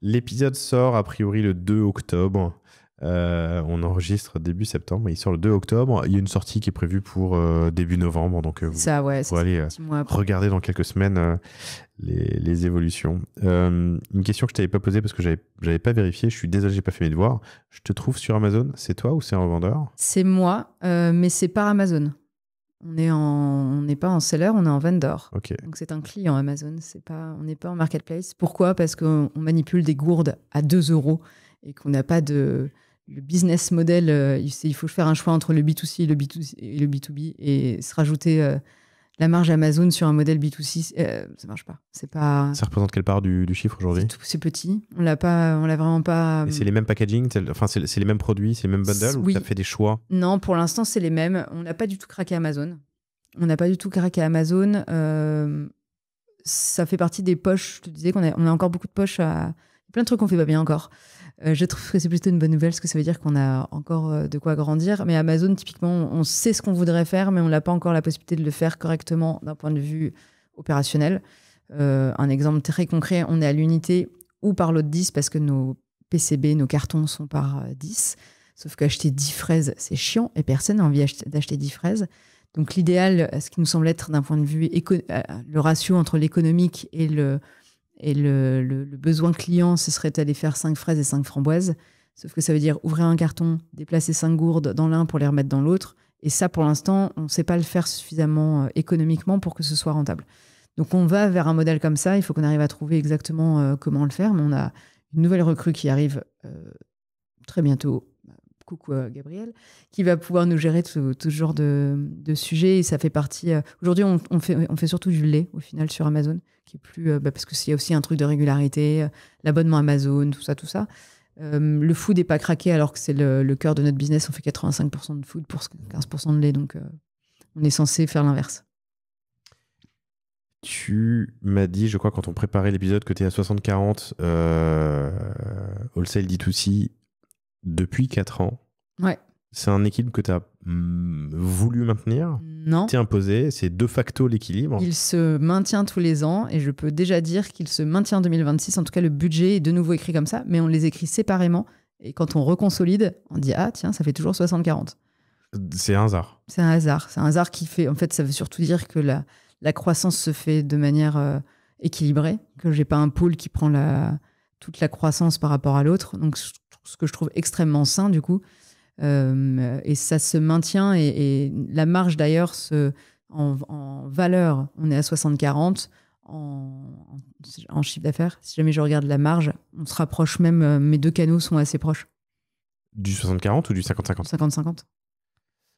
L'épisode sort a priori le 2 octobre. On enregistre début septembre, il sort le 2 octobre. Il y a une sortie qui est prévue pour début novembre, donc vous pourrez aller regarder dans quelques semaines les évolutions. Une question que je t'avais pas posée parce que j'avais pas vérifié, je suis désolé, j'ai pas fait mes devoirs. Je te trouve sur Amazon, c'est toi ou c'est un revendeur? C'est moi, mais c'est par Amazon. On n'est pas en seller, on est en vendor. Okay. Donc c'est un client Amazon, on n'est pas en marketplace. Pourquoi? Parce qu'on manipule des gourdes à 2 € et qu'on n'a pas le business model. Il faut faire un choix entre le B2C et le B2B et se rajouter la marge Amazon sur un modèle B2C, ça marche pas. Ça représente quelle part du chiffre aujourd'hui? C'est petit. On l'a vraiment pas. Et c'est les mêmes packaging, c'est les mêmes produits, c'est les mêmes bundles, ou tu as fait des choix? Non, pour l'instant, c'est les mêmes. On n'a pas du tout craqué Amazon. Ça fait partie des poches. Je te disais qu'on a encore beaucoup de poches. Plein de trucs qu'on fait pas bien encore. Je trouve que c'est plutôt une bonne nouvelle parce que ça veut dire qu'on a encore de quoi grandir. Mais Amazon, typiquement, on sait ce qu'on voudrait faire, mais on n'a pas encore la possibilité de le faire correctement d'un point de vue opérationnel. Un exemple très concret, on est à l'unité ou par lot de 10 parce que nos PCB, nos cartons sont par 10. Sauf qu'acheter 10 fraises, c'est chiant et personne n'a envie d'acheter 10 fraises. Donc l'idéal, ce qui nous semble être d'un point de vue le ratio entre l'économique et le besoin client, ce serait d'aller faire 5 fraises et 5 framboises. Sauf que ça veut dire ouvrir un carton, déplacer 5 gourdes dans l'un pour les remettre dans l'autre. Et ça, pour l'instant, on ne sait pas le faire suffisamment économiquement pour que ce soit rentable. Donc on va vers un modèle comme ça. Il faut qu'on arrive à trouver exactement comment le faire. Mais on a une nouvelle recrue qui arrive très bientôt. Coucou Gabriel, qui va pouvoir nous gérer tout ce genre de sujets. Et ça fait partie... aujourd'hui, on fait surtout du lait, au final, sur Amazon, qui est plus... parce qu'il y a aussi un truc de régularité, l'abonnement Amazon, tout ça. Le food n'est pas craqué, alors que c'est le cœur de notre business. On fait 85% de food pour 15% de lait. Donc, on est censé faire l'inverse. Tu m'as dit, je crois, quand on préparait l'épisode, que tu es à 60-40 wholesale D2C depuis 4 ans. Ouais. C'est un équilibre que tu as voulu maintenir? Non. T'es imposé, c'est de facto l'équilibre? Il se maintient tous les ans et je peux déjà dire qu'il se maintient en 2026. En tout cas, le budget est de nouveau écrit comme ça, mais on les écrit séparément. Et quand on reconsolide, on dit « Ah, tiens, ça fait toujours 60-40 ». C'est un hasard. C'est un hasard. C'est un hasard qui fait... En fait, ça veut surtout dire que la croissance se fait de manière équilibrée, que j'ai pas un pôle qui prend toute la croissance par rapport à l'autre. Donc, ce que je trouve extrêmement sain, du coup. Et ça se maintient. Et la marge, d'ailleurs, en valeur, on est à 60-40. En chiffre d'affaires, si jamais je regarde la marge, on se rapproche même. Mes deux canaux sont assez proches. Du 60-40 ou du 50-50? 50-50.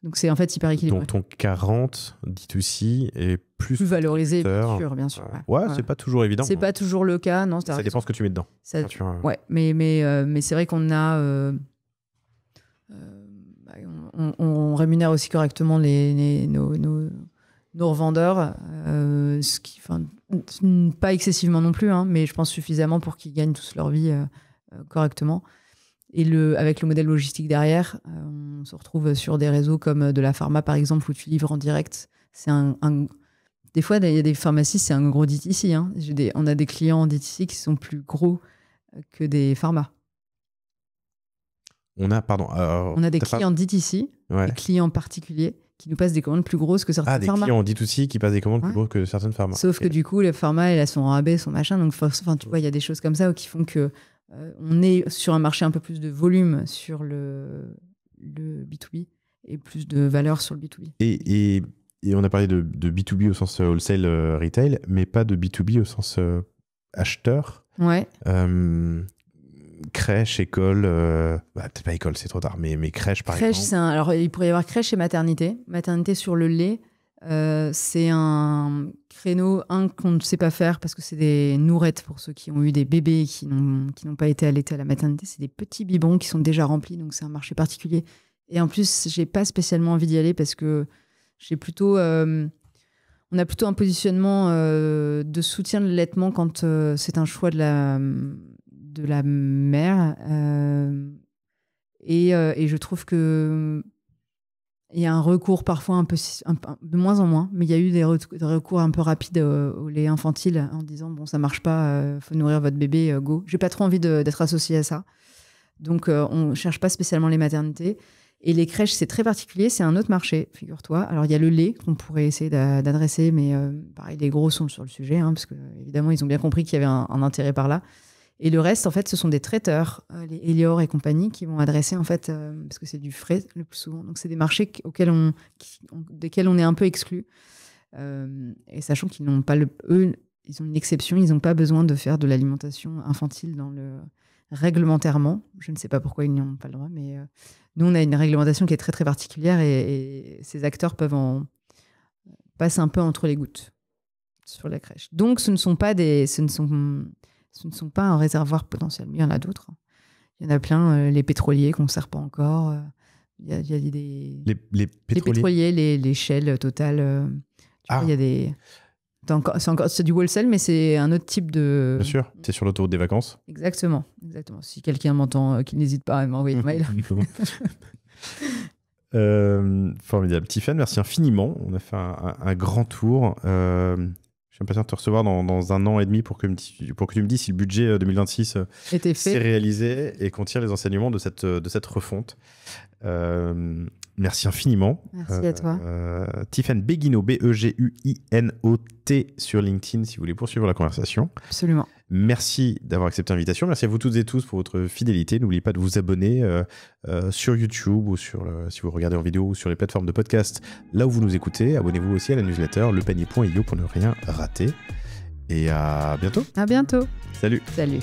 Donc, c'est en fait hyper équilibré. Donc, ton 40 D2C est plus valorisé, bien sûr. Ouais, c'est pas toujours évident. C'est pas toujours le cas. Non, ça dépend ce que tu mets dedans. Ouais, mais c'est vrai qu'on a... on rémunère aussi correctement nos revendeurs, ce qui, pas excessivement non plus, hein, mais je pense suffisamment pour qu'ils gagnent tous leur vie correctement. Et avec le modèle logistique derrière, on se retrouve sur des réseaux comme de la pharma, par exemple, où tu livres en direct. Des fois, il y a des pharmacies, c'est un gros DTC. Hein. On a des clients en DTC qui sont plus gros que des pharmas. On a des clients DTC, des clients particuliers qui nous passent des commandes plus grosses que certaines pharmas. Des clients D2C qui passent des commandes plus grosses que certaines pharmas. Sauf que du coup, les pharmas, elles sont en rabais, son machin. Donc, tu vois, il y a des choses comme ça qui font que on est sur un marché un peu plus de volume sur le B2B et plus de valeur sur le B2B. Et on a parlé de B2B au sens wholesale retail, mais pas de B2B au sens acheteur. Ouais. Crèche, école, peut-être pas école, c'est trop tard, mais crèche par exemple. Alors il pourrait y avoir crèche et maternité. Maternité sur le lait, C'est un créneau, qu'on ne sait pas faire parce que c'est des nourettes pour ceux qui ont eu des bébés qui n'ont pas été allaités à la maternité. C'est des petits biberons qui sont déjà remplis, donc c'est un marché particulier. Et en plus, j'ai pas spécialement envie d'y aller parce que j'ai plutôt, on a plutôt un positionnement de soutien de l'allaitement quand c'est un choix de la mère. Et je trouve que il y a un recours parfois de moins en moins, mais il y a eu des recours un peu rapides au lait infantile en disant bon, ça marche pas, faut nourrir votre bébé, go. J'ai pas trop envie d'être associée à ça. Donc on cherche pas spécialement les maternités. Et les crèches, c'est très particulier, c'est un autre marché, figure-toi. Alors il y a le lait qu'on pourrait essayer d'adresser, mais pareil, les gros sont sur le sujet, hein, parce que évidemment ils ont bien compris qu'il y avait un intérêt par là. Et le reste, en fait, ce sont des traiteurs, les Elior et compagnie, qui vont adresser, en fait, parce que c'est du frais le plus souvent. Donc, c'est des marchés desquels on est un peu exclu. Et sachant qu'ils n'ont pas eux, ils ont une exception, ils n'ont pas besoin de faire de l'alimentation infantile réglementairement. Je ne sais pas pourquoi ils n'y ont pas le droit, mais nous, on a une réglementation qui est très, très particulière et ces acteurs passent un peu entre les gouttes sur la crèche. Donc, ce ne sont pas un réservoir potentiel. Il y en a d'autres. Il y en a plein. Les pétroliers qu'on ne sert pas encore. Il y a les pétroliers, les Shell, Total. Il y a des... C'est du wholesale, mais c'est un autre type de... Bien sûr, c'est sur l'autoroute des vacances. Exactement. Si quelqu'un m'entend, qu'il n'hésite pas à m'envoyer un mail. Formidable. Tiffany, merci infiniment. On a fait un grand tour. Je suis impatient de te recevoir dans 1 an et demi pour que tu me dises si le budget 2026 s'est réalisé et qu'on tire les enseignements de cette refonte. Merci infiniment. Merci à toi. Tiffany Beguinot, Beguinot sur LinkedIn si vous voulez poursuivre la conversation. Absolument. Merci d'avoir accepté l'invitation. Merci à vous toutes et tous pour votre fidélité. N'oubliez pas de vous abonner sur YouTube ou si vous regardez en vidéo ou sur les plateformes de podcast là où vous nous écoutez. Abonnez-vous aussi à la newsletter lepanier.io pour ne rien rater. Et à bientôt. À bientôt. Salut. Salut.